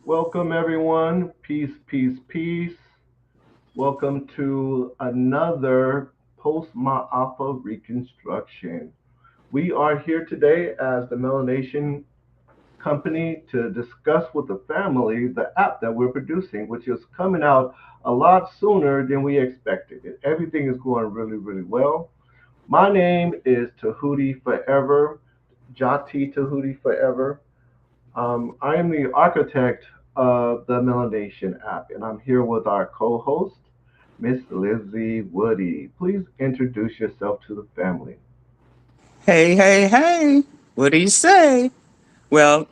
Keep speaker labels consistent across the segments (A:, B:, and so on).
A: Welcome, everyone. Peace, peace, peace. Welcome to another Post-Maafa Reconstruction. We are here today as the MelaNation company to discuss with the family the app that we're producing, which is coming out a lot sooner than we expected. Everything is going really, really well. My name is Tahuti Forever, Jati Tahuti Forever. I am the architect of the MelaNation app, and I'm here with our co-host, Miss Lizzie Woody. Please introduce yourself to the family.
B: Hey, hey, hey. What do you say? Well,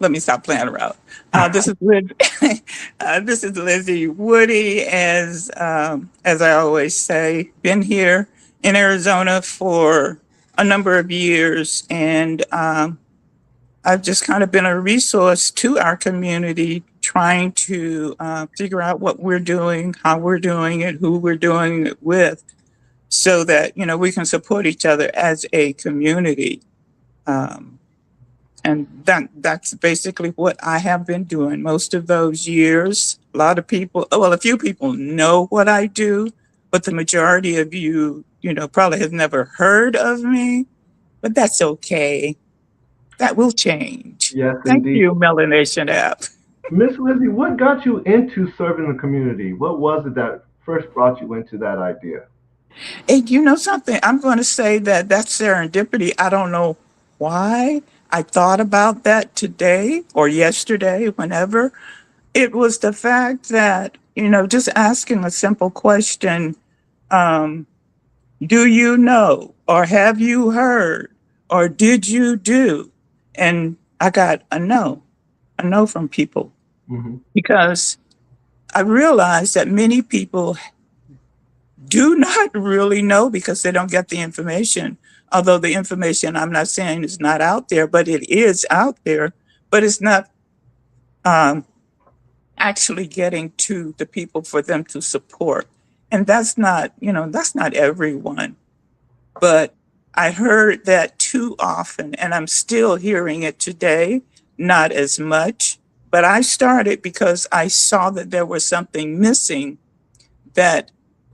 B: let me stop playing around. This is Liz. This is Lizzie Woody, as I always say. Been here in Arizona for a number of years, and I've just kind of been a resource to our community, trying to figure out what we're doing, how we're doing it, who we're doing it with, so that we can support each other as a community. Um, and that's basically what I have been doing most of those years. A lot of people, well, a few people know what I do, but the majority of you probably have never heard of me. But that's okay. That will change.
A: Yes,
B: Thank
A: indeed.
B: you, MelaNation App.
A: Miss Lizzie, what got you into serving the community? What was it that first brought you into that idea?
B: And you know something? I'm going to say that that's serendipity. I don't know why I thought about that today or yesterday, whenever. It was the fact that, just asking a simple question, um, do you know, or have you heard, or did you do? And I got a no from people,
A: Hmm.
B: because I realized that many people do not really know because they don't get the information. Although the information, I'm not saying is not out there, but it is out there, but it's not um, actually getting to the people for them to support. And that's not everyone. But I heard that too often, and I'm still hearing it today, not as much. But I started because I saw that there was something missing, that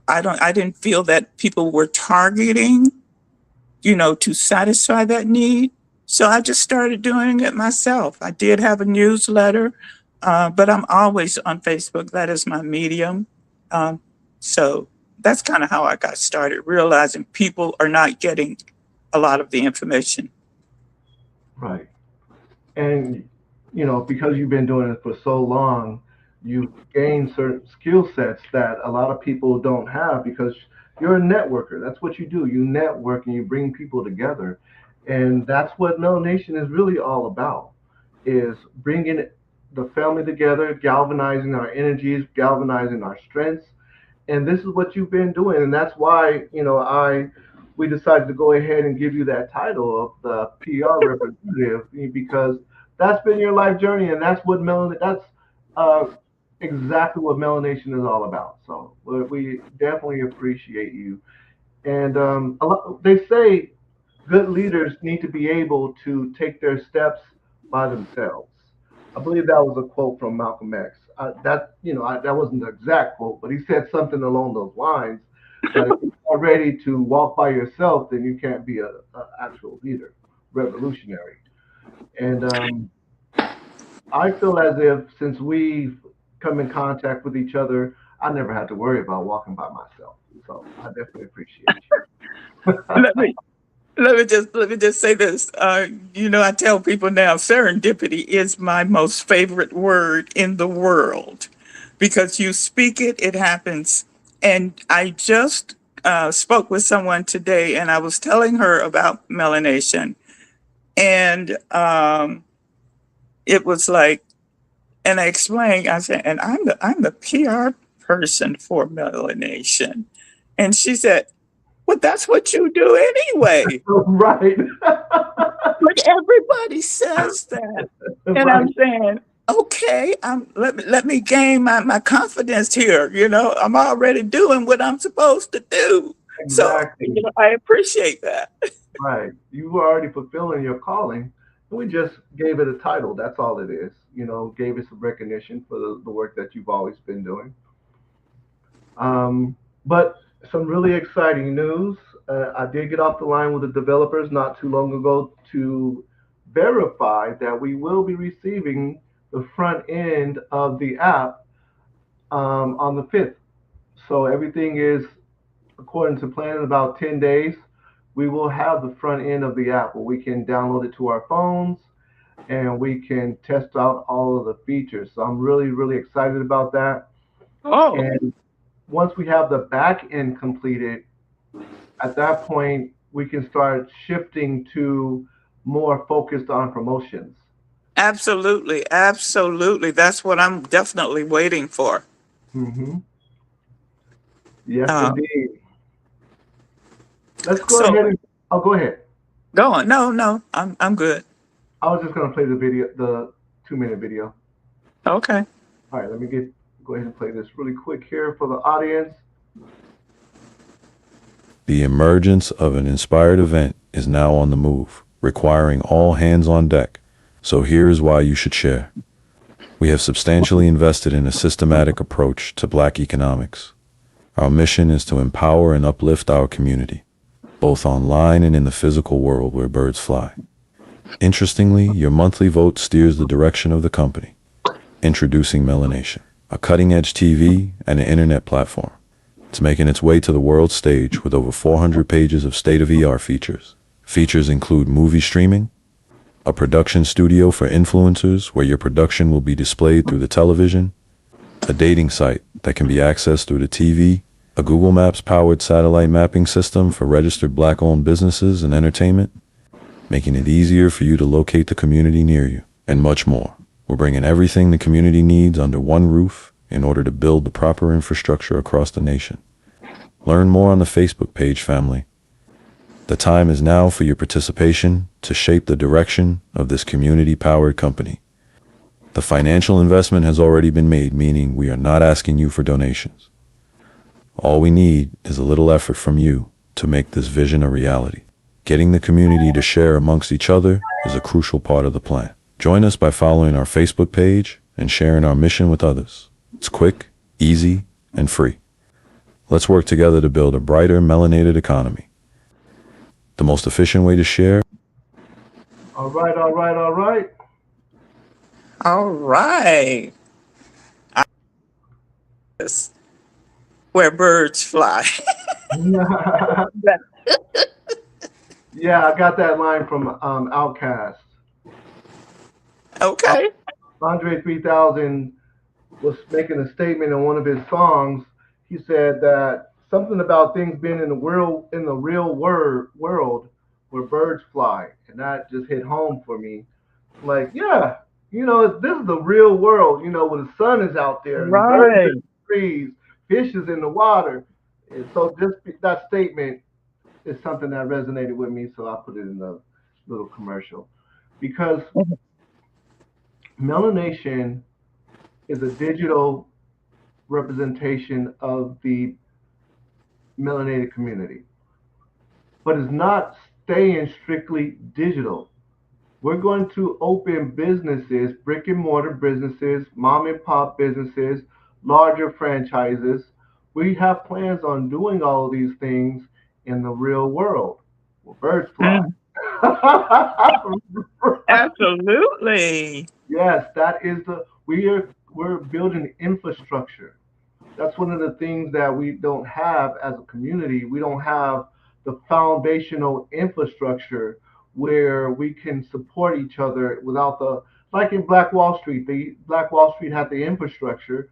B: I didn't feel that people were targeting, to satisfy that need. So I just started doing it myself. I did have a newsletter, but I'm always on Facebook. That is my medium. Um, so that's kind of how I got started, realizing people are not getting a lot of the information.
A: Right. And, because you've been doing it for so long, you've gained certain skill sets that a lot of people don't have because you're a networker. That's what you do. You network and you bring people together. And that's what Melanation is really all about, is bringing the family together, galvanizing our energies, galvanizing our strengths. And this is what you've been doing. And that's why, we decided to go ahead and give you that title of the PR representative because that's been your life journey, and that's uh, exactly what Melanation is all about. So we definitely appreciate you. And they say good leaders need to be able to take their steps by themselves. I believe that was a quote from Malcolm X. That wasn't the exact quote, but he said something along those lines. That if you're not ready to walk by yourself, then you can't be a actual leader, revolutionary. And I feel as if since we've come in contact with each other, I never had to worry about walking by myself. So I definitely appreciate you.
B: Let me let me just say this. I tell people now, serendipity is my most favorite word in the world, because you speak it, it happens. And I just spoke with someone today, and I was telling her about melanation, and it was like, and I explained. I said, and I'm the PR person for melanation, and she said, "Well, that's what you do anyway."
A: Right.
B: But everybody says that. And
A: Right.
B: I'm saying, okay, let me gain my confidence here. I'm already doing what I'm supposed to do. So,
A: Exactly.
B: I appreciate that.
A: Right. You were already fulfilling your calling. We just gave it a title. That's all it is. Gave it some recognition for the work that you've always been doing. Um, but some really exciting news. I did get off the line with the developers not too long ago to verify that we will be receiving the front end of the app on the 5th. So everything is according to plan in about 10 days. We will have the front end of the app where we can download it to our phones and we can test out all of the features. So I'm really, really excited about that.
B: Oh,
A: And once we have the back end completed, at that point, we can start shifting to more focused on promotions.
B: absolutely, absolutely. That's what I'm definitely waiting for.
A: Hmm. Yes,
B: Um,
A: indeed. Let's go
B: so
A: ahead and, oh, go ahead.
B: go on. No, no, I'm good.
A: I was just going to play the video, the 2-minute video.
B: Okay.
A: All right, let me go ahead and play this really quick here for the audience.
C: The emergence of an inspired event is now on the move, requiring all hands on deck. So here is why you should share. We have substantially invested in a systematic approach to Black economics. Our mission is to empower and uplift our community, both online and in the physical world where birds fly. Interestingly, your monthly vote steers the direction of the company. Introducing MelaNation, a cutting-edge TV and an internet platform. It's making its way to the world stage with over 400 pages of state-of-the-art features. Features include movie streaming, a production studio for influencers where your production will be displayed through the television, a dating site that can be accessed through the TV, a Google Maps-powered satellite mapping system for registered Black-owned businesses and entertainment, making it easier for you to locate the community near you, and much more. We're bringing everything the community needs under one roof in order to build the proper infrastructure across the nation. Learn more on the Facebook page, family. The time is now for your participation to shape the direction of this community-powered company. The financial investment has already been made, meaning we are not asking you for donations. All we need is a little effort from you to make this vision a reality. Getting the community to share amongst each other is a crucial part of the plan. Join us by following our Facebook page and sharing our mission with others. It's quick, easy, and free. Let's work together to build a brighter, melanated economy. The most efficient way to share.
A: All right, all right, all right.
B: All right. Yes. Where birds fly.
A: Yeah, I got that line from Outkast.
B: Okay.
A: Andre 3000 was making a statement in one of his songs. He said that something about things being in the real world where birds fly, and that just hit home for me. Like, yeah, this is the real world. Where the sun is out there and birds in
B: Right.
A: the trees, fish is in the water. And so just that statement is something that resonated with me, so I put it in the little commercial because melanation is a digital representation of the melanated community, but it's not staying strictly digital. We're going to open businesses, brick and mortar businesses, mom and pop businesses, larger franchises. We have plans on doing all of these things in the real world where birds fly.
B: Mm, absolutely.
A: Yes, that is we're building infrastructure. That's one of the things that we don't have as a community. We don't have the foundational infrastructure where we can support each other without like in Black Wall Street. The Black Wall Street had the infrastructure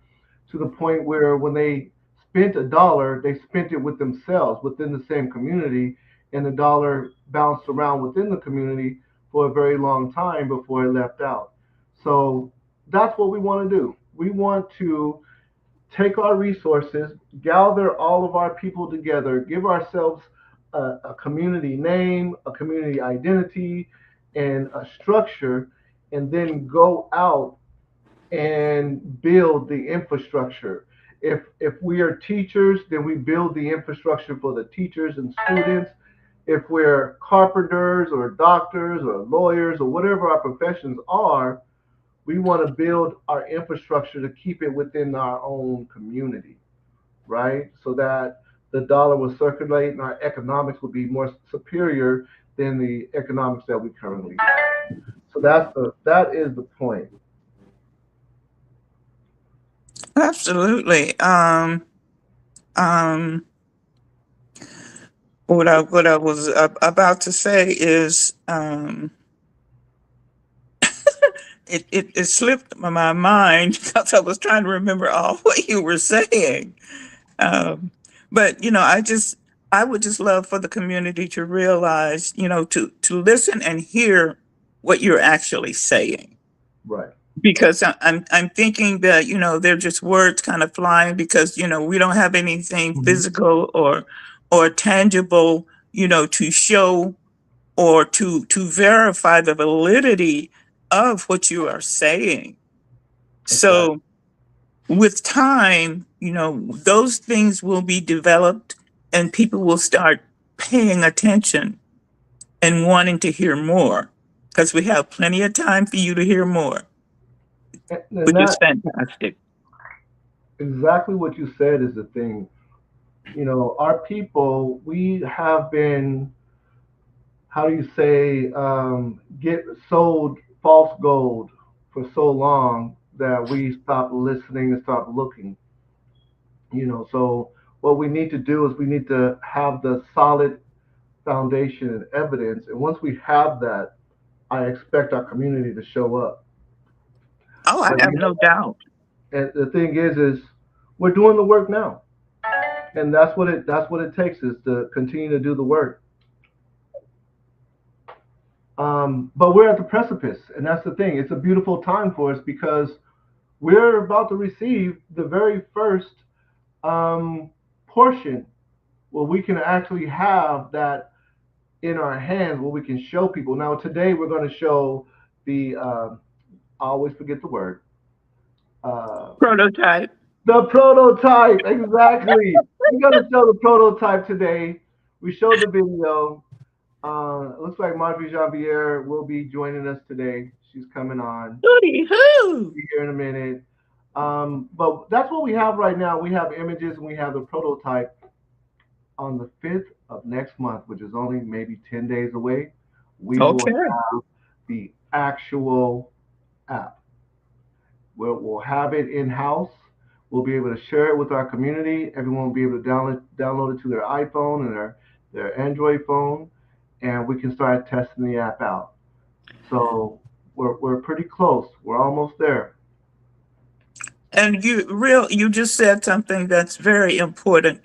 A: to the point where when they spent a dollar, they spent it with themselves within the same community, and the dollar bounced around within the community for a very long time before it left out. So that's what we want to do. We want to take our resources, gather all of our people together, give ourselves a community name, a community identity, and a structure, and then go out and build the infrastructure. If we are teachers, then we build the infrastructure for the teachers and students. if we're carpenters or doctors or lawyers or whatever our professions are, we want to build our infrastructure to keep it within our own community, right? So that the dollar will circulate and our economics will be more superior than the economics that we currently have. So that is the point.
B: Absolutely. Um, what I was about to say is, it slipped my mind because I was trying to remember all what you were saying. Um, but I would just love for the community to realize, to listen and hear what you're actually saying.
A: Right.
B: Because I'm thinking that, they're just words kind of flying because, we don't have anything
A: Mhm.
B: physical or tangible, to show or to verify the validity of what you are saying.
A: Exactly.
B: So with time, those things will be developed and people will start paying attention and wanting to hear more because we have plenty of time for you to hear more,
A: And
B: which is
A: that
B: fantastic.
A: exactly what you said is the thing. Our people, we have been, how do you say, get sold false gold for so long that we stop listening and stop looking. So what we need to do is we need to have the solid foundation and evidence. And once we have that, I expect our community to show up.
B: Oh, I
A: But
B: have no doubt.
A: and the thing is we're doing the work now, and that's what it takes is to continue to do the work. But we're at the precipice, and that's the thing. It's a beautiful time for us because we're about to receive the very first portion where we can actually have that in our hands, where we can show people. Now, today we're going to show the. I always forget the word. Uh,
B: Prototype.
A: the prototype, exactly. We're going to show the prototype today. We showed the video. It looks like Marjorie Janvier will be joining us today. She's coming on.
B: Hooty hoo.
A: Be here in a minute. But that's what we have right now. We have images and we have the prototype on the 5th of next month, which is only maybe 10 days away. We will
B: Okay.
A: have the actual app. We'll have it in house. We'll be able to share it with our community. Everyone will be able to download it to their iPhone and their Android phone, and we can start testing the app out. So we're pretty close. We're almost there.
B: And you just said something that's very important.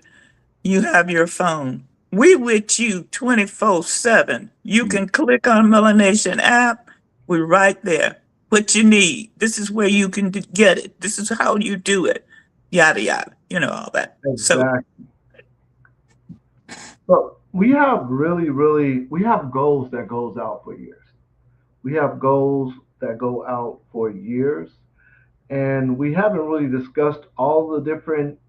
B: You have your phone. We with you 24/7. You
A: Yeah,
B: can click on MelaNation app. We're right there. What you need. This is where you can get it. This is how you do it. Yada yada. All that. So
A: exactly. But we have we have goals that goes out for years. We have goals that go out for years, and we haven't really discussed all the different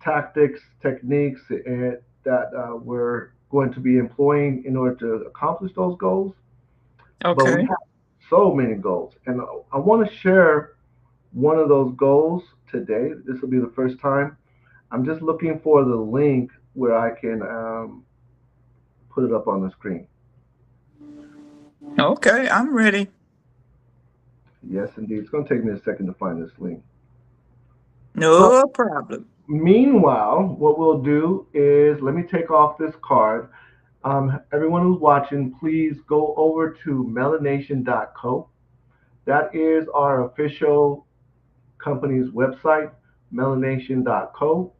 A: tactics, techniques, and that we're going to be employing in order to accomplish those goals. But we
B: okay.
A: have so many goals, and I want to share one of those goals today. This will be the first time. I'm just looking for the link where I can put it up on the screen.
B: Okay, I'm ready.
A: Yes, indeed. It's going to take me a second to find this link. So,
B: No problem.
A: meanwhile, what we'll do is let me take off this card. Everyone who's watching, please go over to melanation.co. That is our official company's website, melanation.co.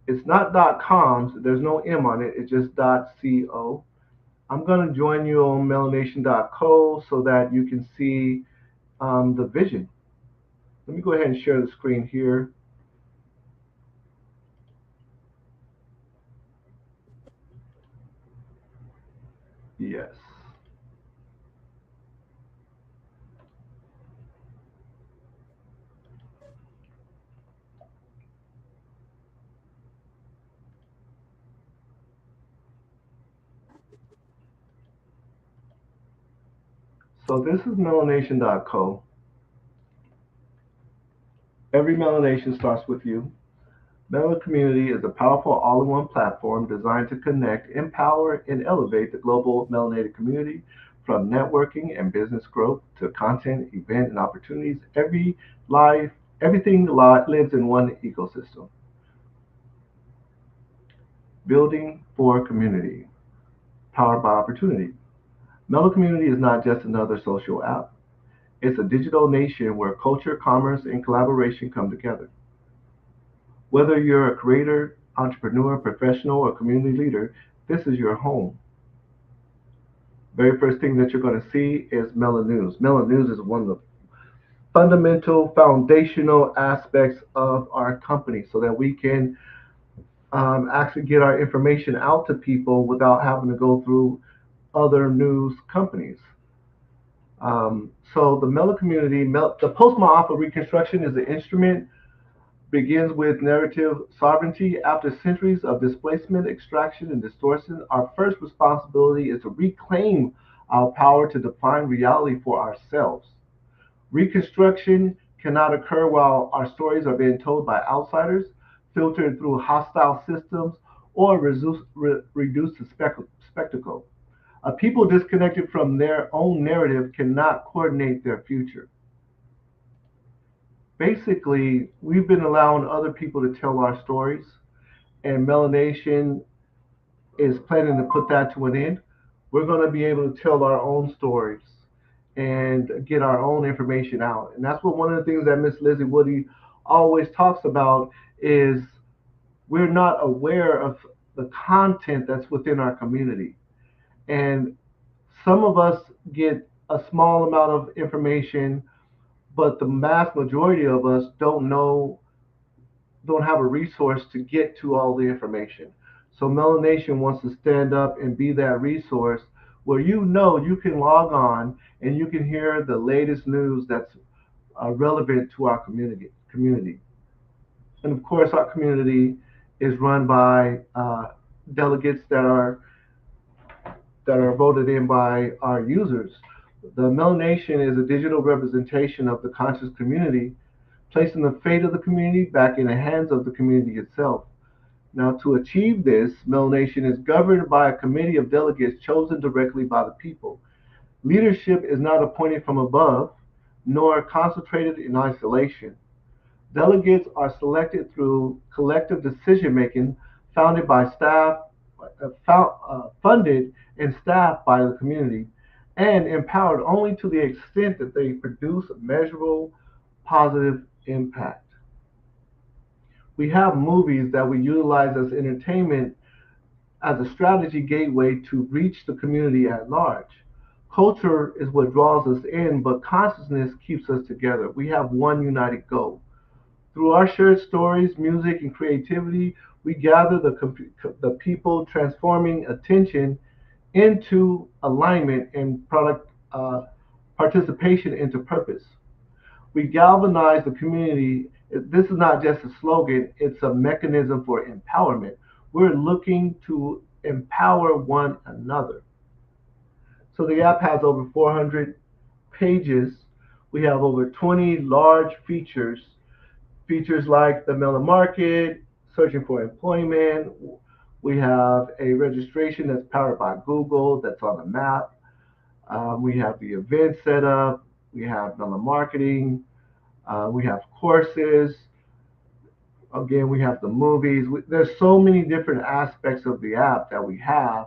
A: It's not .coms. There's no M on it. It's just .co. I'm going to join you on melanation.co so that you can see the vision. Let me go ahead and share the screen here. Yes. So this is MelaNation.co. Every MelaNation starts with you. Mela Community is a powerful all-in-one platform designed to connect, empower, and elevate the global melanated community from networking and business growth to content, event, and opportunities. Everything lives in one ecosystem. Building for community, powered by opportunity. Mela Community is not just another social app. It's a digital nation where culture, commerce, and collaboration come together. Whether you're a creator, entrepreneur, professional, or community leader, this is your home. Very first thing that you're going to see is Mela News. Mela News is one of the fundamental, foundational aspects of our company so that we can actually get our information out to people without having to go through other news companies. So the Mela community, the Post-Maafa Reconstruction is the instrument begins with narrative sovereignty. After centuries of displacement, extraction, and distortion, our first responsibility is to reclaim our power to define reality for ourselves. Reconstruction cannot occur while our stories are being told by outsiders, filtered through hostile systems, or reduced to spectacle. A people disconnected from their own narrative cannot coordinate their future. Basically, we've been allowing other people to tell our stories, and MelaNation is planning to put that to an end. We're going to be able to tell our own stories and get our own information out. And that's what one of the things that Miss Lizzie Woody always talks about is we're not aware of the content that's within our community. And some of us get a small amount of information, but the mass majority of us don't have a resource to get to all the information. So MelaNation wants to stand up and be that resource where you can log on and you can hear the latest news that's relevant to our community. And of course, our community is run by delegates that are voted in by our users. The MelaNation is a digital representation of the conscious community, placing the fate of the community back in the hands of the community itself. Now, to achieve this, MelaNation is governed by a committee of delegates chosen directly by the people. Leadership is not appointed from above, nor concentrated in isolation. Delegates are selected through collective decision-making founded by staff, funded and staffed by the community, and empowered only to the extent that they produce measurable positive impact. We have movies that we utilize as entertainment as a strategy gateway to reach the community at large. Culture is what draws us in, but consciousness keeps us together. We have one united goal. Through our shared stories, music, and creativity, we gather the people, transforming attention into alignment and product participation into purpose. We galvanize the community. This is not just a slogan, it's a mechanism for empowerment. We're looking to empower one another. So the app has over 400 pages. We have over 20 large features. Features like the Mela Market, searching for employment. We have a registration that's powered by Google that's on the map. We have the event setup. We have Mela Marketing. We have courses. Again, we have the movies. There's so many different aspects of the app that we have,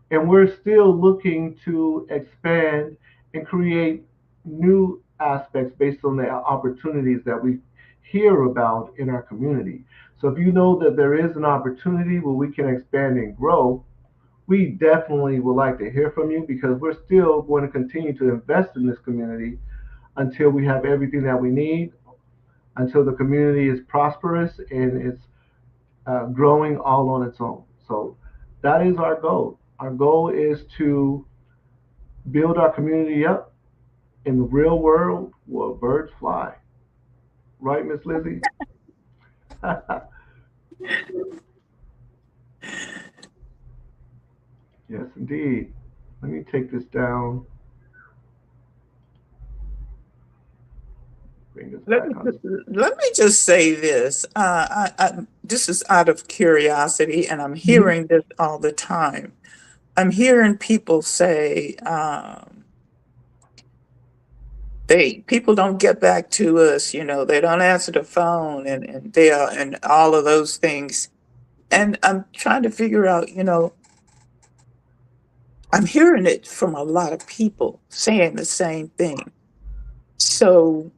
A: and we're still looking to expand and create new aspects based on the opportunities that we hear about in our community. So if you know that there is an opportunity where we can expand and grow, we definitely would like to hear from you because we're still going to continue to invest in this community until we have everything that we need, until the community is prosperous and it's growing all on its own. So that is our goal. Our goal is to build our community up in the real world where birds fly. Right, Miss Lizzie? Yes, indeed. Let me take this down.
B: let me, let me just say this. This is out of curiosity, and I'm
A: Mhm.
B: hearing this all the time. I'm hearing people say, people don't get back to us, they don't answer the phone, and they are, and all of those things. And I'm trying to figure out, I'm hearing it from a lot of people saying the same thing. So,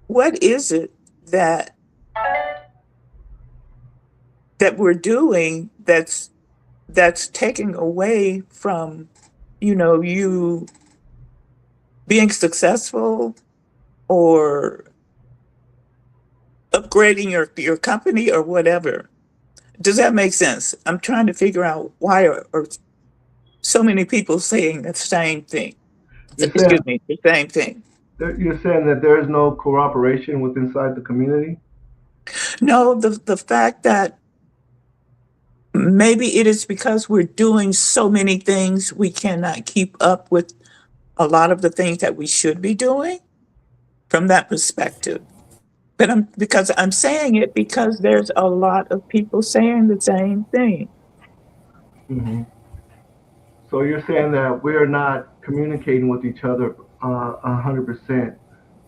B: what is it that we're doing that's taking away from, you being successful or upgrading your company or whatever? Does that make sense? I'm trying to figure out why are so many people saying the same thing.
A: You're saying
B: Excuse me, the same thing.
A: you're saying that there is no cooperation with inside the community.
B: No, the fact that maybe it is because we're doing so many things, we cannot keep up with a lot of the things that we should be doing from that perspective. But I'm saying it because there's a lot of people saying the same thing.
A: Hmm. So you're saying that we're not communicating with each other 100%,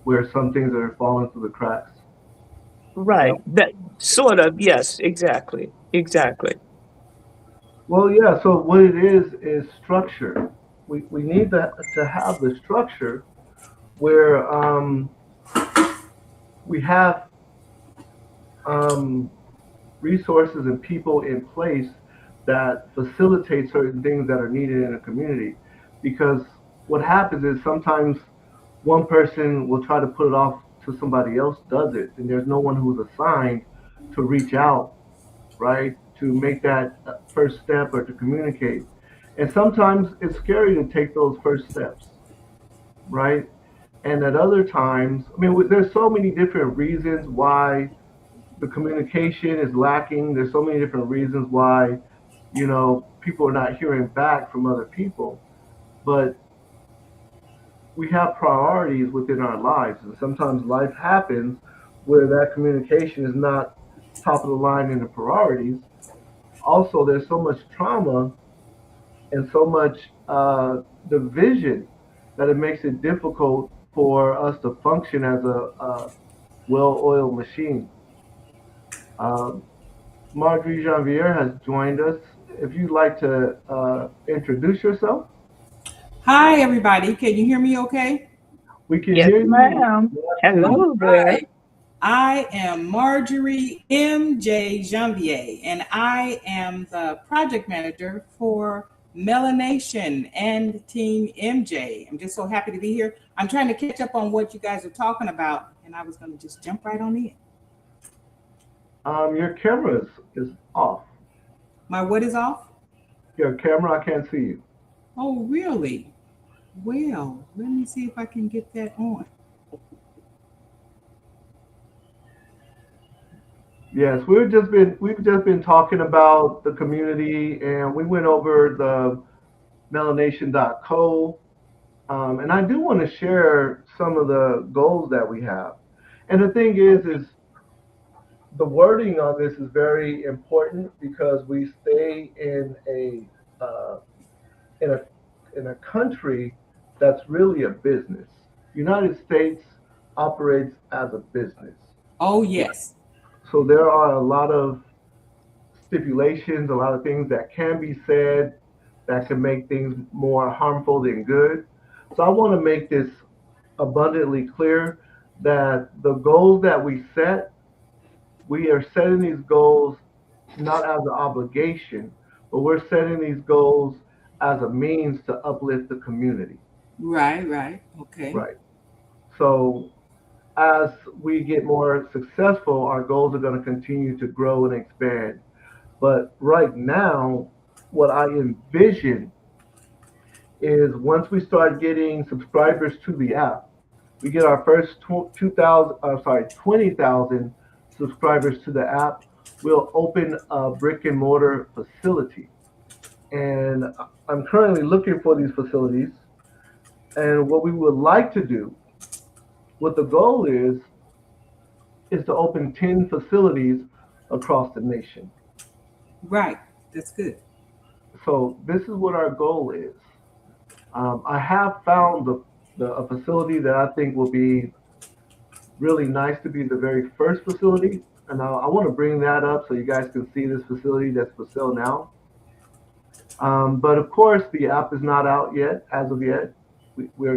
A: where some things are falling through the cracks. Is that?
B: Right. That sort of, yes, exactly. Exactly.
A: Well, yeah. So what it is structure. We need to have the structure where we have um, resources and people in place that facilitate certain things that are needed in a community. Because what happens is sometimes one person will try to put it off to somebody else does it, and there's no one who's assigned to reach out, right, to make that first step or to communicate. And sometimes it's scary to take those first steps, right? And at other times, I mean, there's so many different reasons why the communication is lacking. There's so many different reasons why, people are not hearing back from other people. But we have priorities within our lives, and sometimes life happens where that communication is not top of the line in the priorities. Also, there's so much trauma and so much division that it makes it difficult for us to function as a well-oiled machine. Um, Marjorie Janvier has joined us. If you'd like to introduce yourself,
D: Hi, everybody. Can you hear me okay?
A: we can
B: Yes,
A: hear you.
B: ma'am.
A: Absolutely.
B: Hello there.
D: Right. I am Marjorie M.J. Janvier, and I am the project manager for MelaNation and Team MJ. I'm just so happy to be here. I'm trying to catch up on what you guys are talking about, and I was going to just jump right on in.
A: Your camera is off.
D: My what is off?
A: Your camera, I can't see you.
D: Oh, really? Well, let me see if I can get that on.
A: Yes, we've just been talking about the community, and we went over the melanation.co. And I do want to share some of the goals that we have. And the thing is the wording on this is very important because we stay in a in a country that's really a business. United States operates as a business.
D: Oh, yes.
A: So there are a lot of stipulations, a lot of things that can be said that can make things more harmful than good. So I want to make this abundantly clear that the goals that we are setting these goals not as an obligation, but we're setting these goals as a means to uplift the community.
D: Right, right. Okay.
A: Right. So as we get more successful, our goals are going to continue to grow and expand. But right now, what I envision is once we start getting subscribers to the app, we get our first 20,000 subscribers to the app, we'll open a brick and mortar facility. And I'm currently looking for these facilities. And what we would like to do, what the goal is is to open 10 facilities across the nation.
D: Right. That's good.
A: So this is what our goal is. I have found a facility that I think will be really nice to be the very first facility. And I want to bring that up so you guys can see this facility that's for sale now. But of course, the app is not out yet, as of yet. We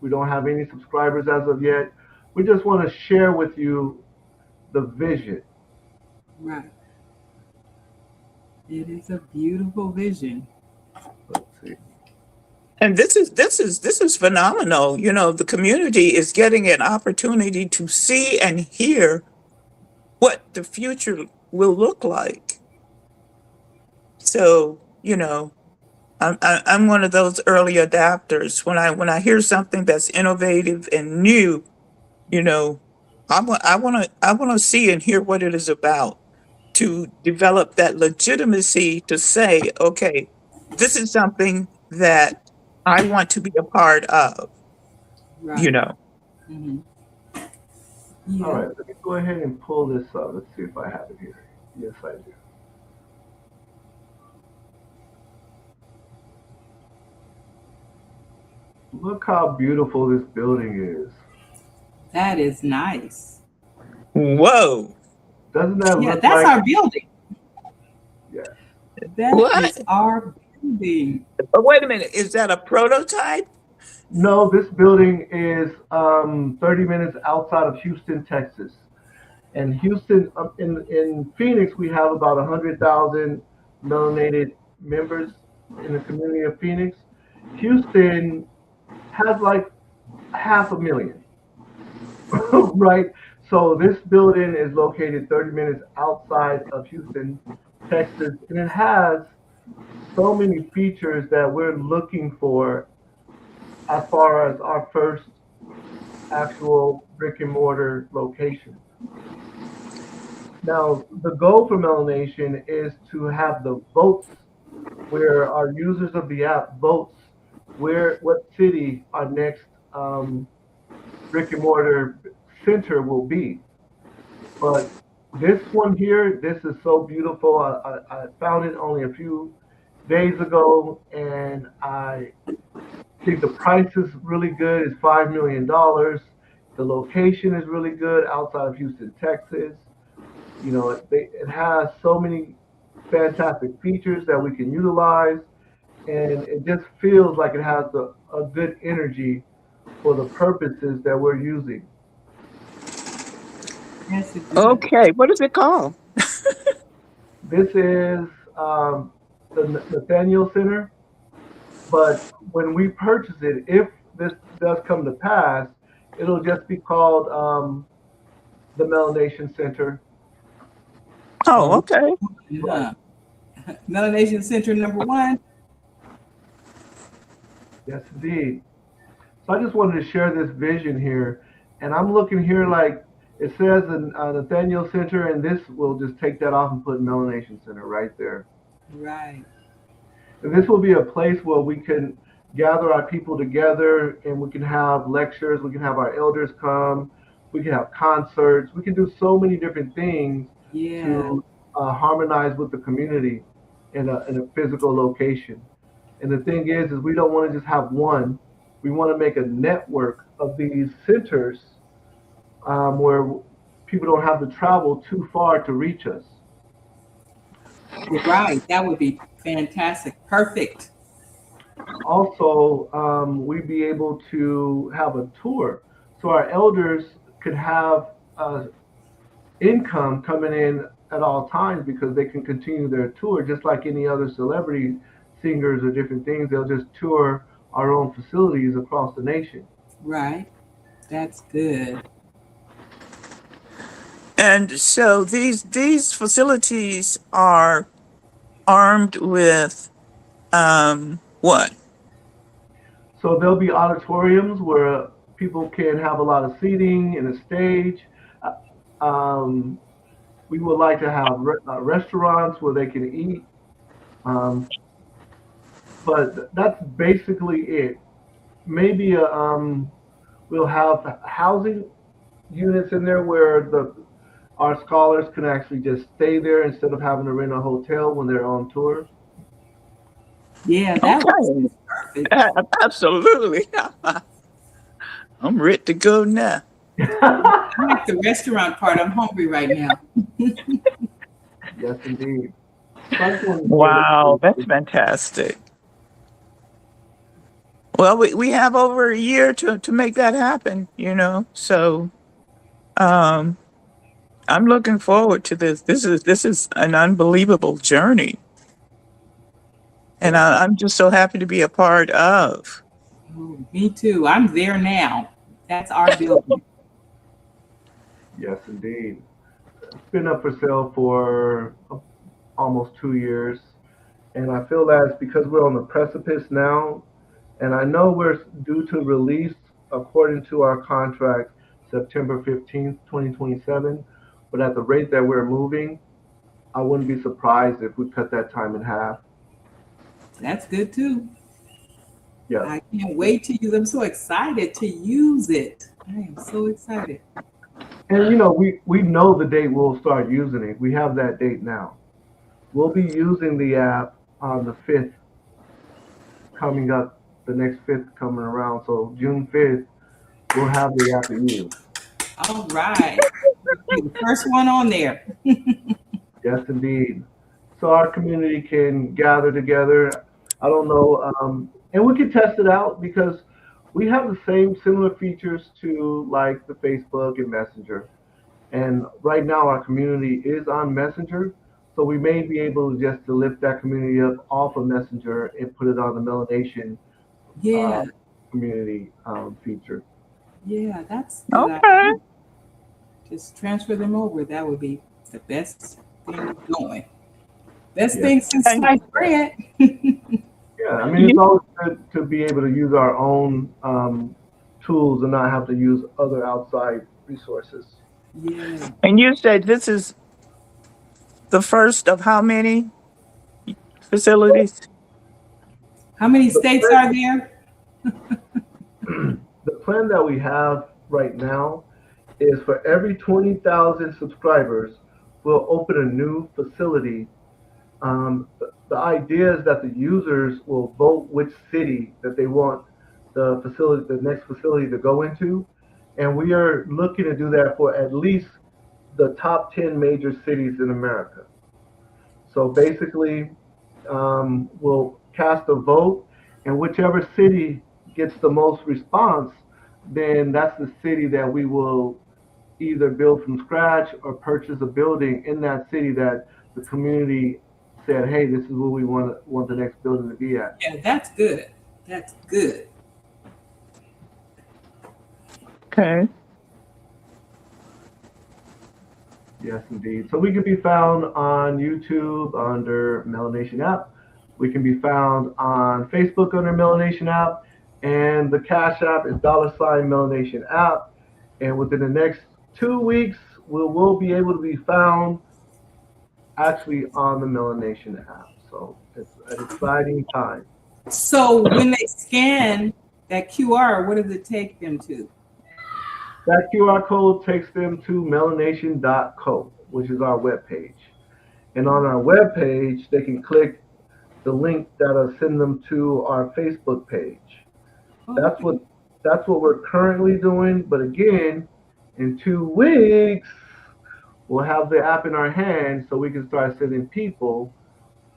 A: don't have any subscribers as of yet. We just want to share with you the vision.
D: Right. It is a beautiful vision.
A: Let's see.
B: And this is phenomenal. You know, the community is getting an opportunity to see and hear what the future will look like. So, you know, I'm one of those early adapters. When I hear something that's innovative and new, you know, I want to see and hear what it is about to develop that legitimacy to say, okay, this is something that I want to be a part of, you
D: Right.
B: know.
D: Hmm.
A: All
D: Yeah.
A: right, let me go ahead and pull this up. Let's see if I have it here. Yes, I do. Look how beautiful this building is.
D: That is nice.
B: Whoa.
A: Doesn't that
D: Yeah,
A: look
D: that's
A: like,
D: our building.
A: yes.
D: That
B: What?
D: is our building.
B: Oh, wait a minute. Is that a prototype?
A: No, this building is 30 minutes outside of Houston, Texas. And Houston, in Phoenix, we have about 100,000 melanated members in the community of Phoenix. Houston has like 500,000, right? So this building is located 30 minutes outside of Houston, Texas, and it has so many features that we're looking for as far as our first actual brick and mortar location. Now, the goal for MelaNation is to have the votes where our users of the app votes what city our next um, brick and mortar center will be. But this one here, this is so beautiful. I found it only a few days ago, and I think the price is really good. It's $5 million. The location is really good outside of Houston, Texas. You know, it has so many fantastic features that we can utilize, and it just feels like it has a good energy for the purposes that we're using.
D: Yes, it does.
B: Okay. What is it called?
A: This is the Nathaniel Center, but when we purchase it, if this does come to pass, it'll just be called the MelaNation Center.
B: Oh,
A: Um,
B: okay.
A: right.
D: Yeah. MelaNation Center number one.
A: Yes, indeed. So I just wanted to share this vision here, and I'm looking here like it says in Nathaniel Center, and this will just take that off and put MelaNation Center right there.
D: Right.
A: And this will be a place where we can gather our people together, and we can have lectures, we can have our elders come, we can have concerts, we can do so many different things
D: Yeah.
A: to harmonize with the community in a physical location. And the thing is we don't want to just have one. We want to make a network of these centers where people don't have to travel too far to reach us.
D: Right. That would be fantastic. Perfect.
A: Also, we'd be able to have a tour. So our elders could have income coming in at all times because they can continue their tour just like any other celebrity singers or different things. They'll just tour our own facilities across the nation.
D: Right. That's good.
B: And so these facilities are armed with what?
A: So there'll be auditoriums where people can have a lot of seating and a stage. Um, we would like to have restaurants where they can eat. Um, but that's basically it. Maybe we'll have housing units in there where our scholars can actually just stay there instead of having to rent a hotel when they're on tour?
D: Yeah, that was
B: Okay.
D: perfect.
B: Absolutely. I'm ready to go now.
D: I like the restaurant part. I'm hungry right now.
A: Yes, indeed. So I just wanted to share
B: Wow, that's
A: that.
B: fantastic. Well, we have over a year to make that happen, you know. So um I'm looking forward to this. This is an unbelievable journey. And
A: Yes,
B: I'm just so happy to be a part of.
D: Oh, me too. I'm there now. That's our building.
A: yes, indeed. It's been up for sale for almost 2 years, and I feel that it's because we're on the precipice now, and I know we're due to release according to our contract September 15th, 2027. But at the rate that we're moving, I wouldn't be surprised if we cut that time in half.
D: That's good too.
A: Yes.
D: I can't wait to use. I'm so excited to use it. I am so excited.
A: And we know the date we'll start using it. We have that date now. We'll be using the app on the 5th coming up, the next 5th coming around. So June 5th, we'll have the app to use.
D: All right. Be the first one on there.
A: Yes, indeed. So our community can gather together. I don't know, and we can test it out because we have the same similar features to like the Facebook and Messenger. And right now our community is on Messenger, so we may be able to just to lift that community up off of Messenger and put it on the MelaNation uh,
D: Yeah,
A: community feature.
D: yeah, that's a good
B: Okay.
D: idea. Just transfer them over. That would be the best thing going. Best
A: Yes.
D: thing since
B: And
D: sliced bread.
A: Yeah, I mean, it's
B: you,
A: always good to be able to use our own tools and not have to use other outside resources.
D: Yeah.
B: and you said this is the first of how many facilities?
D: How many
A: The
D: states
A: plan,
D: are there?
A: the plan that we have right now is for every 20,000 subscribers, we'll open a new facility. The idea is that the users will vote which city that they want the next facility to go into, and we are looking to do that for at least the top 10 major cities in America. So basically, we'll cast a vote, and whichever city gets the most response, then that's the city that we will either build from scratch or purchase a building in that city that the community said, hey, this is where we want the next building to be at.
D: Yeah, that's good. That's good.
B: Okay.
A: Yes, indeed. So we can be found on YouTube under MelaNation App. We can be found on Facebook under MelaNation App. And the Cash App is $MelaNation App. And within the next 2 weeks, we will be able to be found actually on the MelaNation app. So it's an exciting time.
D: So when they scan that QR, what does it take them to?
A: That QR code takes them to melanation.co, which is our webpage. And on our webpage, they can click the link that'll send them to our Facebook page.
D: Oh,
A: That's
D: okay.
A: what that's what we're currently doing. But again, in 2 weeks, we'll have the app in our hands so we can start sending people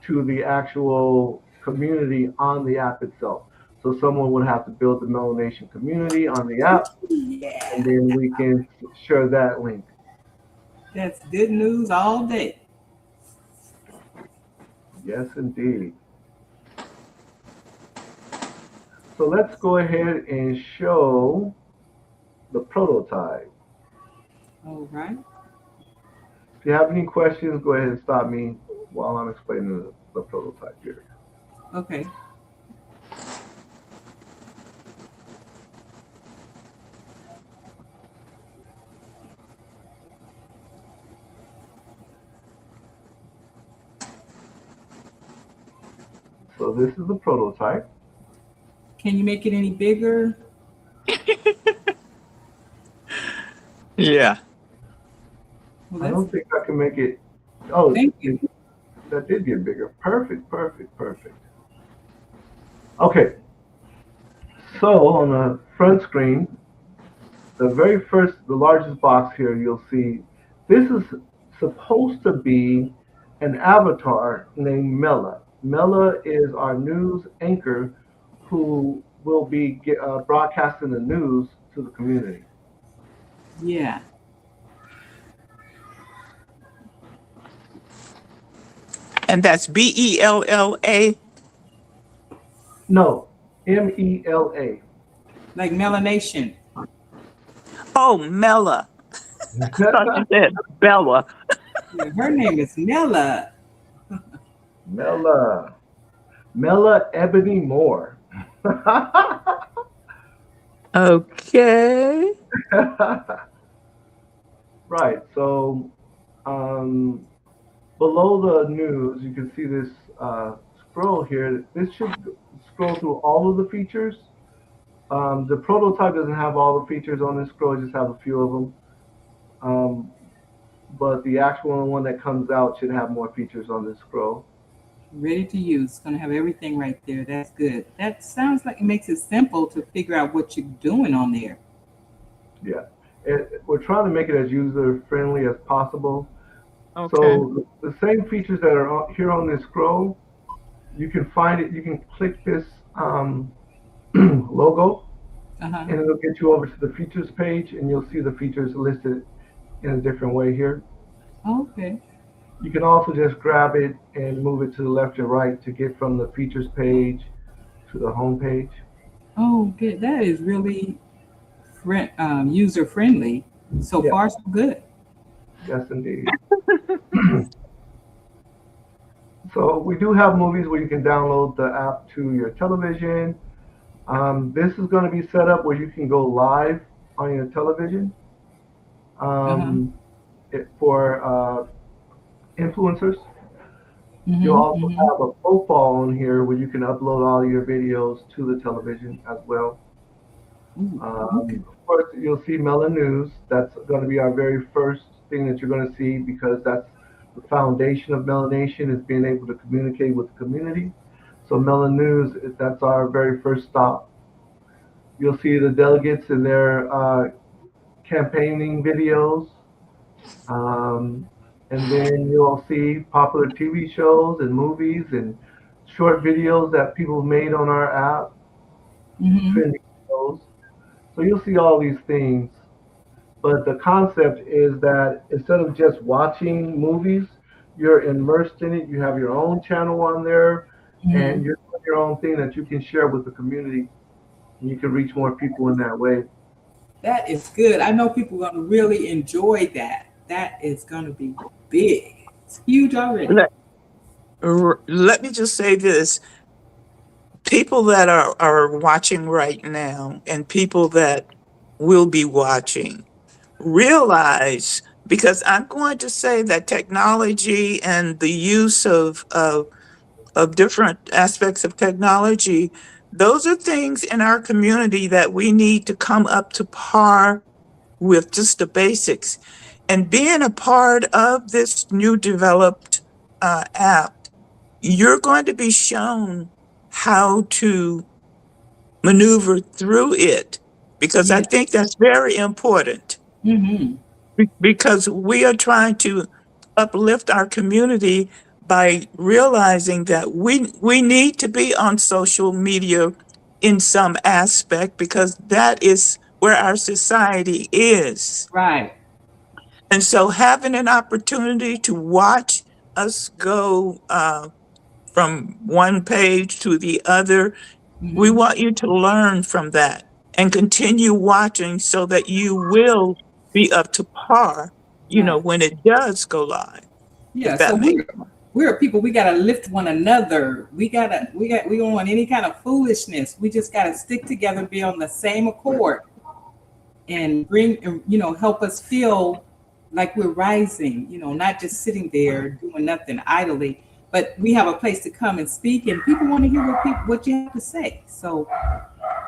A: to the actual community on the app itself. So someone would have to build the MelaNation community on the app, and
D: Yeah,
A: then we can share that link.
D: that's good news all day.
A: Yes, indeed. So let's go ahead and show the prototype.
D: All right.
A: If you have any questions, go ahead and stop me while I'm explaining the prototype here.
D: Okay.
A: So this is the prototype.
D: Can you make it any bigger?
B: Yeah.
D: Well,
A: I
D: that's
A: don't think I can make it. Oh,
D: thank you.
A: that did get bigger. Perfect, perfect, perfect. Okay, so on the front screen, the largest box here, you'll see this is supposed to be an avatar named Mela. Mela is our news anchor who will be broadcasting the news to the community.
D: Yeah.
B: And that's Bella.
A: No, Mela.
D: Like melanation.
B: Oh, Mela. I thought you said Bella.
D: Yeah, her name is Nella.
A: Mela. Mela Ebony Moore.
B: Okay.
A: Right. So um, below the news, you can see this scroll here. This should scroll through all of the features. The prototype doesn't have all the features on this scroll; it just have a few of them. Um, but the actual one that comes out should have more features on this scroll.
D: Ready to use. It's going to have everything right there. That's good. That sounds like it makes it simple to figure out what you're doing on there.
A: Yeah, we're trying to make it as user friendly as possible.
B: Okay.
A: So the same features that are here on this scroll, you can find it. You can click this logo,
D: Uh-huh.
A: and it'll get you over to the features page, and you'll see the features listed in a different way here.
D: Okay.
A: You can also just grab it and move it to the left or right to get from the features page to the home page.
D: Oh, good. That is really user friendly. So
A: Yeah,
D: far, so good.
A: yes, indeed. So we do have movies where you can download the app to your television. This is going to be set up where you can go live on your television
D: Uh-huh.
A: um, for influencers. You'll
D: Mm-hmm.
A: also
D: Mm-hmm.
A: have a profile on here where you can upload all your videos to the television as well.
D: Ooh, okay.
A: Of course, you'll see Melon News. That's going to be our very first thing that you're going to see because that's the foundation of MelaNation is being able to communicate with the community. So Melon News, that's our very first stop. You'll see the delegates in their campaigning videos. Um, and then you'll see popular TV shows and movies and short videos that people made on our app,
D: Mm-hmm.
A: trending shows. So you'll see all these things. But the concept is that instead of just watching movies, you're immersed in it. You have your own channel on there, and
D: Mm-hmm.
A: you're doing your own thing that you can share with the community, and you can reach more people in that way.
D: That is good. I know people are going to really enjoy that. That is going to be big. It's huge already.
B: Let, let me just say this. People that are watching right now and people that will be watching realize, because I'm going to say that technology and the use of different aspects of technology, those are things in our community that we need to come up to par with just the basics. And being a part of this new developed app, you're going to be shown how to maneuver through it because I
D: Yeah.
B: think that's very important
D: Mm-hmm.
B: because we are trying to uplift our community by realizing that we need to be on social media in some aspect because that is where our society is.
D: Right.
B: And so having an opportunity to watch us go from one page to the other, we
D: Mm-hmm.
B: want you to learn from that and continue watching so that you will be up to par,
D: Right.
B: when it does go live, if
D: Yeah. So
B: that makes
D: we're people. We gotta lift one another. We don't want any kind of foolishness. We just gotta stick together, be on the same accord, and help us feel like we're rising. Not just sitting there doing nothing idly, but we have a place to come and speak, and people want to hear what you have to say. So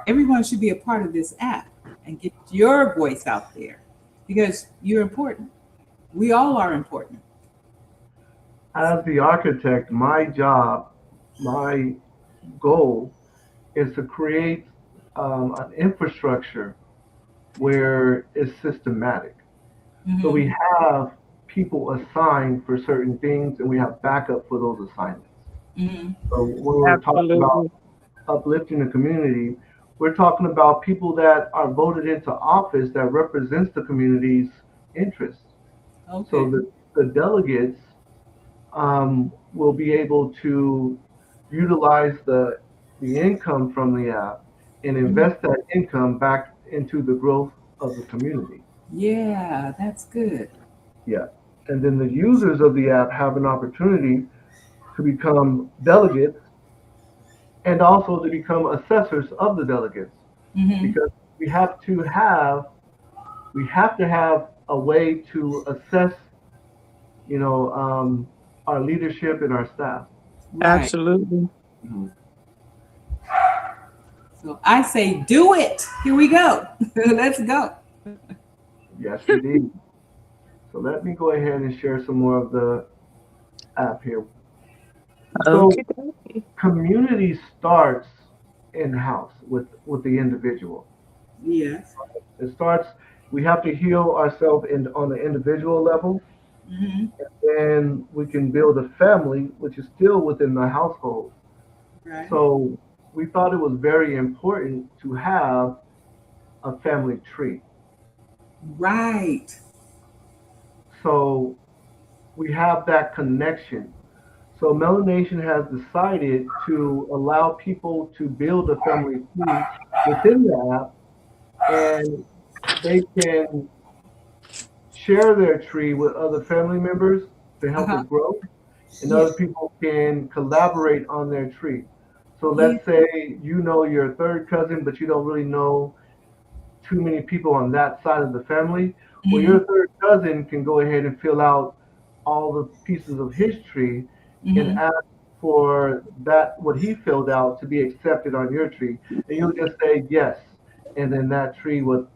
D: everyone should be a part of this app and get your voice out there. because you're important. We all are important.
A: As the architect, my job, my goal is to create an infrastructure where it's systematic. So
D: Mm-hmm.
A: we have people assigned for certain things and we have backup for those assignments.
D: Mm-hmm.
A: So when we're talking about
B: Absolutely.
A: uplifting the community, we're talking about people that are voted into office that represents the community's interests. So
D: Okay.
A: the delegates will be able to utilize the income from the app and
D: Mhm.
A: invest that income back into the growth of the community.
D: Yeah, that's good.
A: Yeah. And then the users of the app have an opportunity to become delegates and also to become assessors of the delegates
D: Mm-hmm.
A: because we have to have we have to have a way to assess, you know, our leadership and our staff.
D: Right.
B: Absolutely.
A: Mhm.
D: So I say, do it. Here we go. Let's go.
A: Yes, indeed. So let me go ahead and share some more of the app here. So
B: Okay.
A: community starts in house with the individual.
D: Yes.
A: It starts. We have to heal ourselves on the individual level,
D: Mm-hmm.
A: then we can build a family, which is still within the household.
D: Right.
A: So we thought it was very important to have a family tree.
D: Right.
A: So we have that connection. So MelaNation has decided to allow people to build a family tree within the app, and they can share their tree with other family members to help
D: Uh-huh.
A: it grow, and
D: Yeah.
A: other people can collaborate on their tree. So
D: Yeah.
A: let's say you know your third cousin, but you don't really know too many people on that side of the family. Well,
D: Mm-hmm.
A: your third cousin can go ahead and fill out all the pieces of his tree and
D: Mm-hmm.
A: ask for that what he filled out to be accepted on your tree, and you'll just say yes, and then that tree would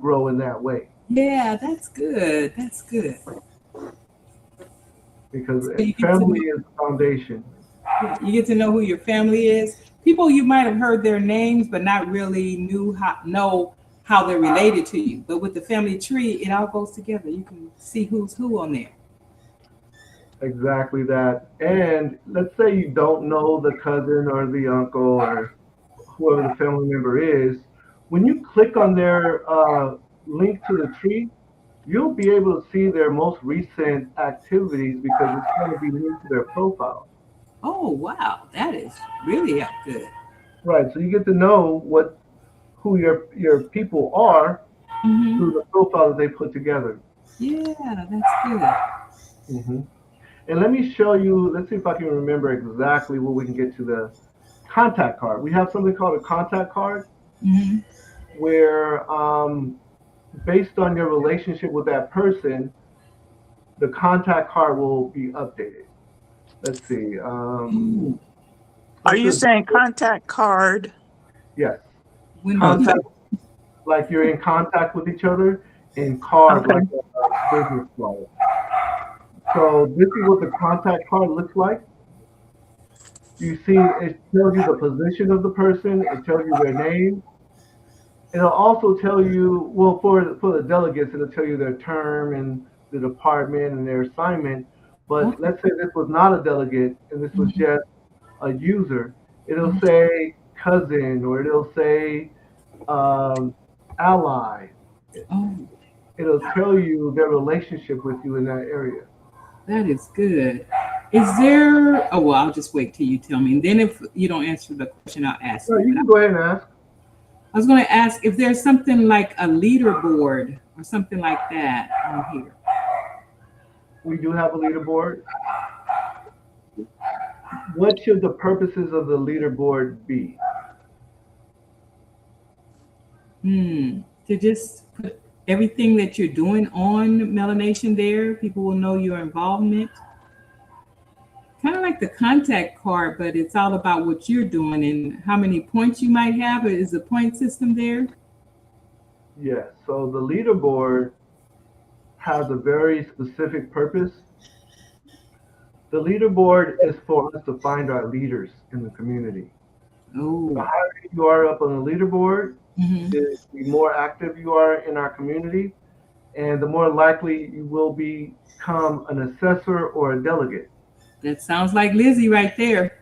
A: grow in that way
D: Yeah, that's good. That's good.
A: because
D: So you get to
A: family
D: know,
A: is the foundation.
D: yeah, you get to know who your family is. People you might have heard their names, but not really know how they're related to you. But with the family tree, it all goes together. You can see who's who on there.
A: Exactly that. And let's say you don't know the cousin or the uncle or whoever the family member is. When you click on their link to the tree, you'll be able to see their most recent activities because it's going to be linked to their profile.
D: Oh wow, that is really good.
A: Right. So you get to know who your people are through
D: Mm-hmm.
A: the profile that they put together.
D: Yeah, that's good.
A: hmm And let me show you. Let's see if I can remember exactly where we can get to the contact card. We have something called a contact card
D: Mm-hmm.
A: where, based on your relationship with that person, the contact card will be updated. Let's see.
D: Ooh,
B: Are
A: What's
B: you
A: the
B: saying contact card?
A: yes?
D: when will you?
B: Okay.
A: Contact like you're in contact with each other, and card
B: Okay.
A: like a business card. So this is what the contact card looks like. You see, it tells you the position of the person. It tells you their name. It'll also tell you, well, for the delegates, it'll tell you their term and the department and their assignment. But
D: Okay.
A: let's say this was not a delegate and this was
D: Mm-hmm.
A: just a user. It'll say cousin or it'll say um, ally.
D: Oh,
A: It'll tell you their relationship with you in that area.
D: that is good. Is there? Oh well, I'll just wait till you tell me, and then if you don't answer the question, I'll ask
A: So
D: you.
A: you
D: But
A: can go ahead and ask.
D: I was going to ask if there's something like a leaderboard or something like that on here.
A: We do have a leaderboard. What should the purposes of the leaderboard be?
D: To just put everything that you're doing on Melanation there, people will know your involvement. Kind of like the contact card, but it's all about what you're doing and how many points you might have. Is the point system there?
A: Yes. So the leaderboard has a very specific purpose. The leaderboard is for us to find our leaders in the community. The
D: Oh.
A: higher you are up on the leaderboard,
D: Hmm.
A: the more active you are in our community, and the more likely you will become an assessor or a delegate.
D: That sounds like Lizzie right there.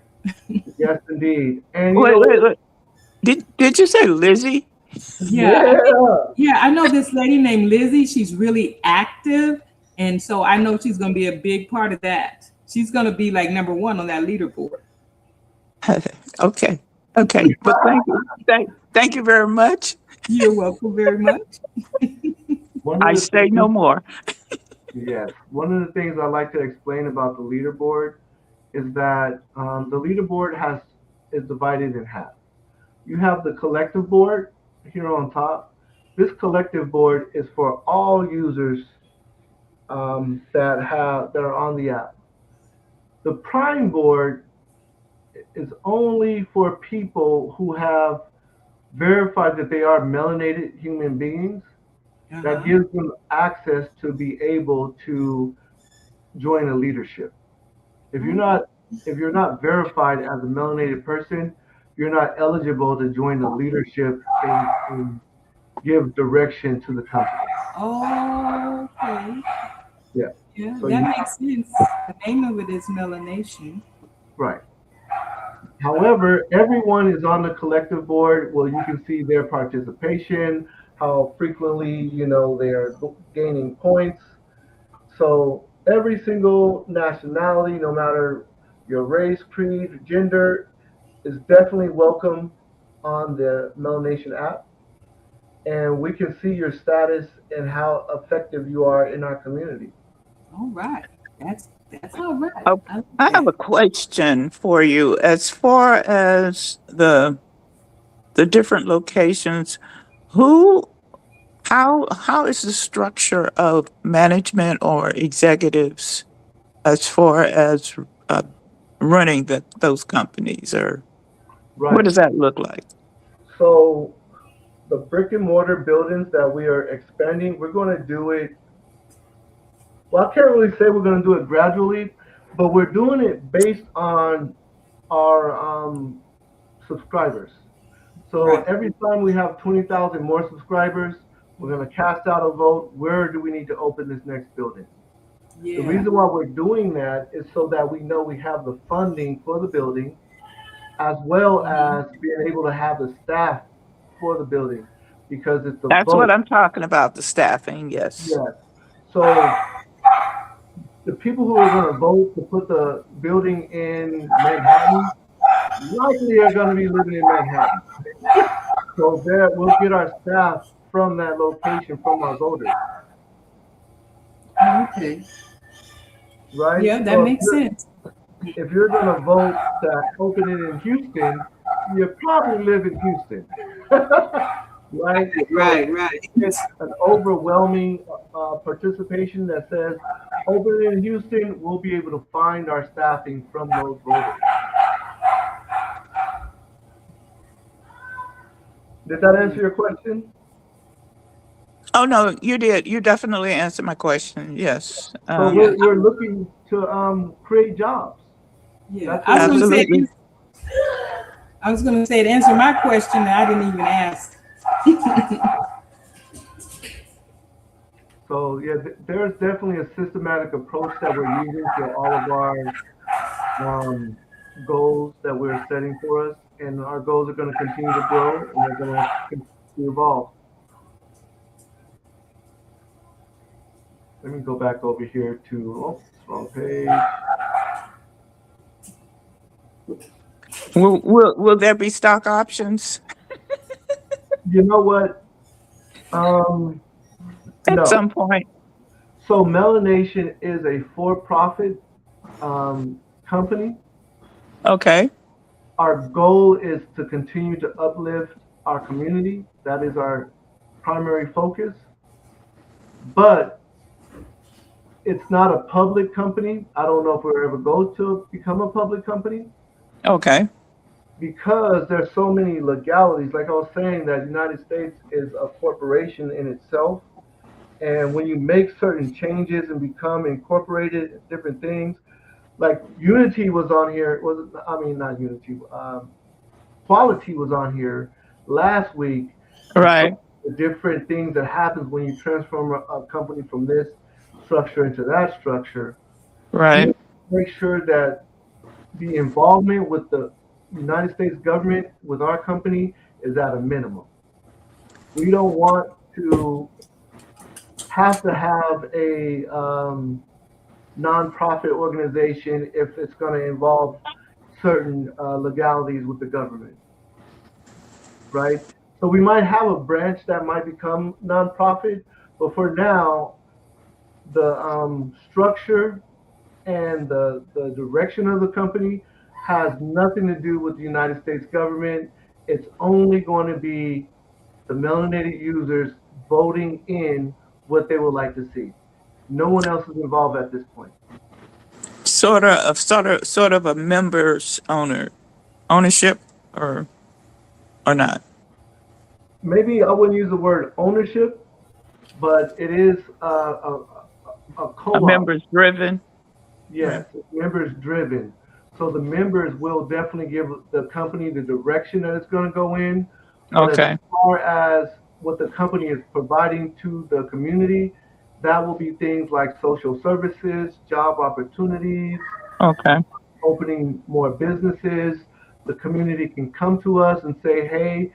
A: Yes, indeed. And you
B: Wait,
A: know
B: wait,
A: what?
B: wait. Did you say Lizzie?
D: Yeah, I think,
A: Yeah.
D: yeah, I know this lady named Lizzie. She's really active. And so I know she's going to be a big part of that. She's going to be like number one on that leaderboard.
B: Okay. Okay. But thank you. Thank you very much.
D: You're welcome very much.
A: One
B: I
A: of the
B: say no
A: things,
B: more.
A: yes, one of the things I like to explain about the leaderboard is that the leaderboard is divided in half. You have the collective board here on top. This collective board is for all users that are on the app. The prime board is only for people who have verified that they are melanated human beings. That
D: Uh-huh.
A: gives them access to be able to join a leadership. If you're
D: Oh,
A: not if you're not verified as a melanated person, you're not eligible to join the leadership and give direction to the company.
D: okay.
A: Yeah.
D: Yeah,
A: So
D: that
A: you
D: makes sense. The name of it is melanation.
A: right. However, everyone is on the collective board where you can see their participation, how frequently, they are gaining points. So every single nationality, no matter your race, creed, gender, is definitely welcome on the MelaNation app. And we can see your status and how effective you are in our community.
D: All right. That's all right.
B: Oh,
D: I like
B: I have a
D: that.
B: question for you. As far as the different locations, who how is the structure of management or executives as far as uh, running those companies, or what
A: Right.
B: does that look like?
A: So the brick and mortar buildings that we are expanding, we're going to do it. Well, I can't really say we're going to do it gradually, but we're doing it based on our subscribers. So
D: Right.
A: every time we have 20,000 more subscribers, we're going to cast out a vote. Where do we need to open this next building? The
D: Yeah.
A: reason why we're doing that is so that we know we have the funding for the building, as well
D: Mhm.
A: as being able to have the staff for the building, because it's a
B: That's what
A: vote.
B: I'm talking about, the staffing. Yes.
A: Yes. So the people who are going to vote to put the building in Manhattan likely are going to be living in Manhattan. So there, we'll get our staff from that location from our voters,
D: Okay.
A: right?
D: Yeah, that
A: So
D: makes sense.
A: if you're going to vote to open it in Houston, you probably live in Houston, right? So
D: Right, right.
A: if we get an overwhelming participation that says open it in Houston, we'll be able to find our staffing from those voters. Did that answer your question?
B: Oh no, you did. You definitely answered my question. Yes.
A: So
D: Yeah.
A: we're looking to create jobs.
D: Yeah.
A: That's what we're looking.
B: Absolutely.
D: I was gonna say to answer my question that I didn't even ask.
A: So yeah, there's definitely a systematic approach that we're using for all of our um, goals that we're setting for us, and our goals are going to continue to grow and they're going to continue to evolve. Let me go back over here to wrong page.
B: Will there be stock options
A: You know what? Um,
B: at
A: no.
B: some point?
A: So MelaNation is a for-profit company.
B: Okay.
A: Our goal is to continue to uplift our community. That is our primary focus. But it's not a public company. I don't know if we'll ever go to become a public company
B: Okay.
A: because there's so many legalities, like I was saying, that United States is a corporation in itself. And when you make certain changes and become incorporated, different things, like Unity was on here, was I mean not Unity, Quality was on here last week and
B: Right.
A: told the different things that happens when you transform a company from this structure into that structure. We
B: Right.
A: make sure that the involvement with the United States government with our company is at a minimum. We don't want to have a nonprofit organization if it's going to involve certain legalities with the government, right? So we might have a branch that might become nonprofit, but for now, the structure and the direction of the company has nothing to do with the United States government. It's only going to be the melanated users voting in what they would like to see. No one else is involved at this point.
B: Sort of a members ownership, or not.
A: Maybe I wouldn't use the word ownership, but it is a
B: A
A: co-op.
B: members driven. Right.
A: Yes, it's members driven. So the members will definitely give the company the direction that it's going to go in. But as
B: Okay.
A: far as what the company is providing to the community, that will be things like social services, job opportunities,
B: Okay.
A: opening more businesses. The community can come to us and say, hey,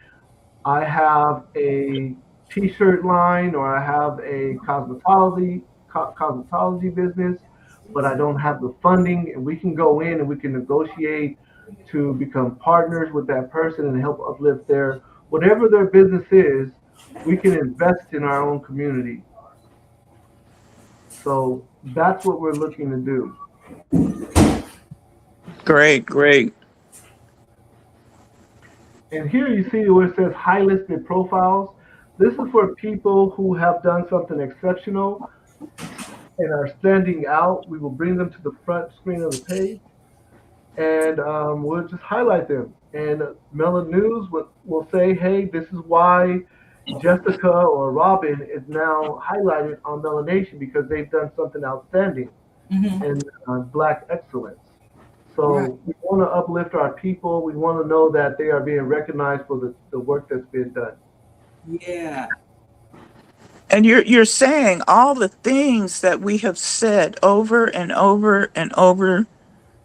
A: I have a t-shirt line or I have a cosmetology business, but I don't have the funding, and we can go in and we can negotiate to become partners with that person and help uplift their whatever their business is. We can invest in our own community. So that's what we're looking to do.
B: Great. Great.
A: And here you see where it says high listed profiles. This is for people who have done something exceptional and are standing out. We will bring them to the front screen of the page, and we'll just highlight them. And Mela News will say, hey, this is why Jessica or Robin is now highlighted on MelaNation because they've done something outstanding
D: Mm-hmm.
A: in Black excellence.
D: Right.
A: So we want to uplift our people. We want to know that they are being recognized for the work that's been done.
D: Yeah.
B: And you're saying all the things that we have said over and over and over,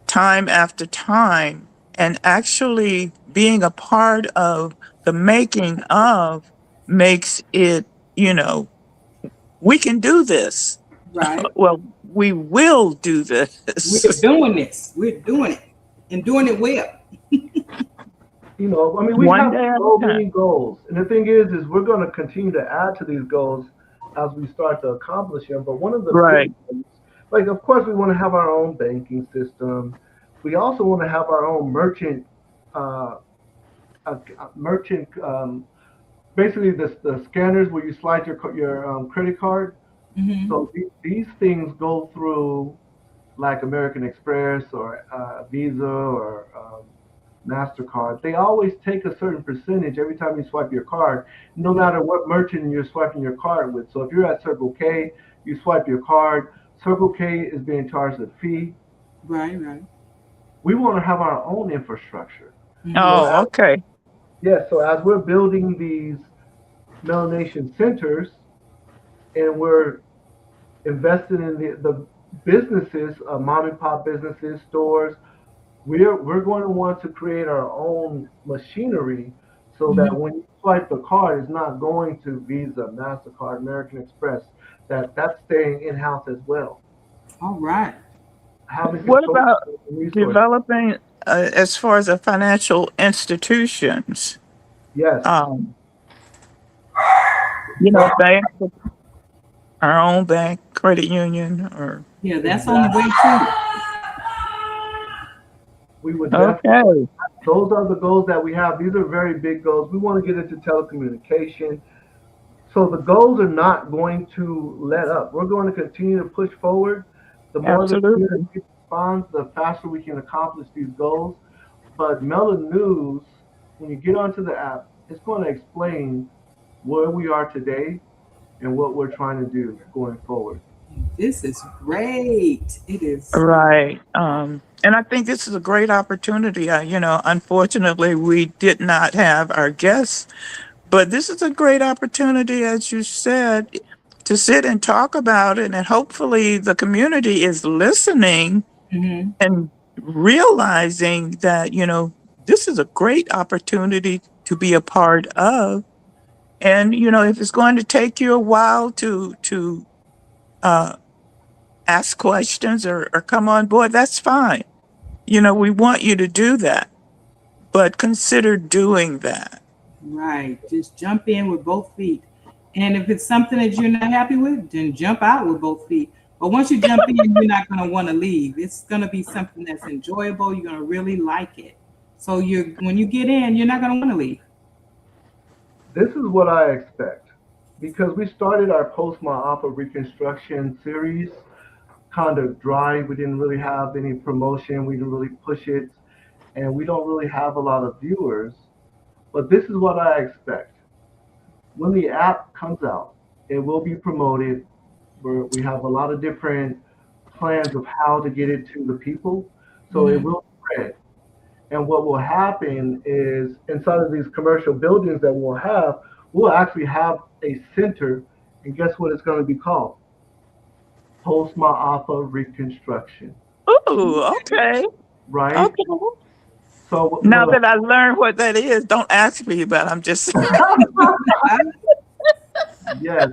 B: time after time, and actually being a part of the making of makes it, you know, we can do this.
D: Right.
B: Well, we will do
D: We're
B: this.
D: doing this. We're doing it and doing it well.
A: You know, I mean, we
B: One
A: have
B: day at a
A: so
B: time.
A: many goals, and the thing is we're going to continue to add to these goals as we start to accomplish them. But one of the big
B: Right.
A: ones, like, of course, we want to have our own banking system. We also want to have our own uh, merchant, basically the scanners where you slide your credit card.
D: Mm-hmm.
A: So these things go through like American Express or Visa or MasterCard. They always take a certain percentage every time you swipe your card, no matter what merchant you're swiping your card with. So if you're at Circle K, you swipe your card, Circle K is being charged a fee.
D: Right. Right.
A: We want to have our own infrastructure.
D: Mm-hmm.
A: So
B: Oh, okay.
A: yes, so as we're building these melanation centers and we're investing in the businesses, mom and pop businesses, stores, we're going to want to create our own machinery so that
D: Mm-hmm.
A: when you swipe the card, it's not going to Visa, MasterCard, American Express, that's staying in-house as well.
D: All right.
A: Having
B: What
A: control
B: about
A: of the resources.
B: developing, as far as the financial institutions?
A: Yes.
B: Um,
A: So
B: bank, our own bank, credit union, or
D: Yeah, that's on the
A: exactly,
D: way too.
A: we would definitely,
B: okay,
A: those are the goals that we have. These are very big goals. We want to get into telecommunication. So the goals are not going to let up. We're going to continue to push forward. The more the community
B: absolutely.
A: responds, the faster we can accomplish these goals. But Mela News, when you get onto the app, it's going to explain where we are today and what we're trying to do going forward.
D: This is great. It is.
B: Right. And I think this is a great opportunity. Unfortunately, we did not have our guests, but this is a great opportunity, as you said, to sit and talk about it. And hopefully, the community is listening
D: Mhm.
B: and realizing that, this is a great opportunity to be a part of. And, if it's going to take you a while to uh, ask questions or come on board, that's fine. We want you to do that, but consider doing that.
D: Right. Just jump in with both feet. And if it's something that you're not happy with, then jump out with both feet. But once you jump in, you're not going to want to leave. It's going to be something that's enjoyable. You're going to really like it. So when you get in, you're not going to want to leave.
A: This is what I expect because we started our Post-Maafa Reconstruction series kind of dry. We didn't really have any promotion. We didn't really push it, and we don't really have a lot of viewers. But this is what I expect. When the app comes out, it will be promoted. We have a lot of different plans of how to get it to the people. So it
D: Mhm.
A: will spread. And what will happen is inside of these commercial buildings that we'll actually have a center. And guess what it's going to be called? Post-Maafa Reconstruction,
B: Ooh, okay.
A: right?
B: Okay.
A: So
B: Now that I learned what that is, don't ask me about it. I'm just
A: yes.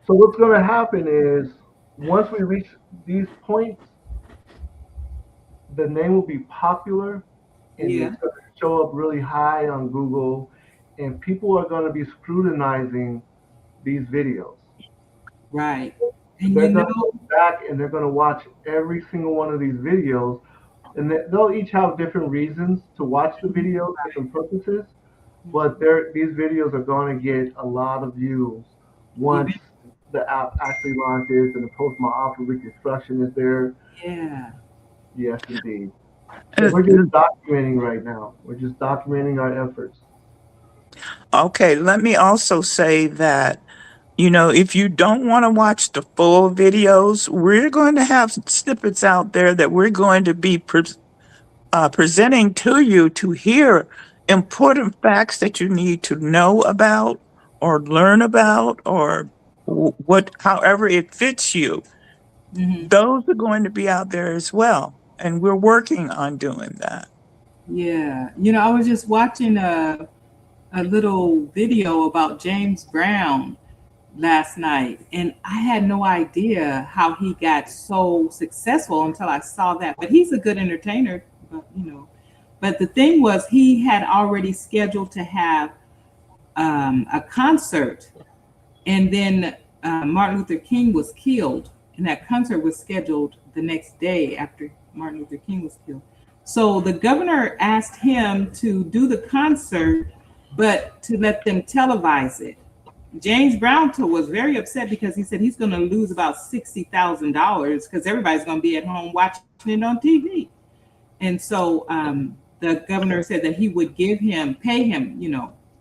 A: So what's going to happen is once we reach these points, the name will be popular and
D: Yeah.
A: it's going to show up really high on Google, and people are going to be scrutinizing these videos.
D: Right. And
A: They're going to go back and they're going to watch every single one of these videos, and they'll each have different reasons to watch the videos, different purposes, but these videos are going to get a lot of views once
D: even,
A: the app actually launches and the Post-Maafa Reconstruction is there.
D: yeah.
A: Yes, indeed. So
B: Uh,
A: we're just documenting right now. We're just documenting our efforts.
B: okay. Let me also say that, if you don't want to watch the full videos, we're going to have snippets out there that we're going to be presenting to you to hear important facts that you need to know about or learn about or however it fits you.
D: Hmm.
B: Those are going to be out there as well. And we're working on doing that.
D: Yeah. I was just watching a little video about James Brown last night, and I had no idea how he got so successful until I saw that. But he's a good entertainer, but. But the thing was, he had already scheduled to have a concert, and then Martin Luther King was killed, and that concert was scheduled the next day after Martin Luther King was killed. So the governor asked him to do the concert, but to let them televise it. James Brown was very upset because he said he's going to lose about $60,000 because everybody's going to be at home watching it on TV. And so the governor said that he would pay him,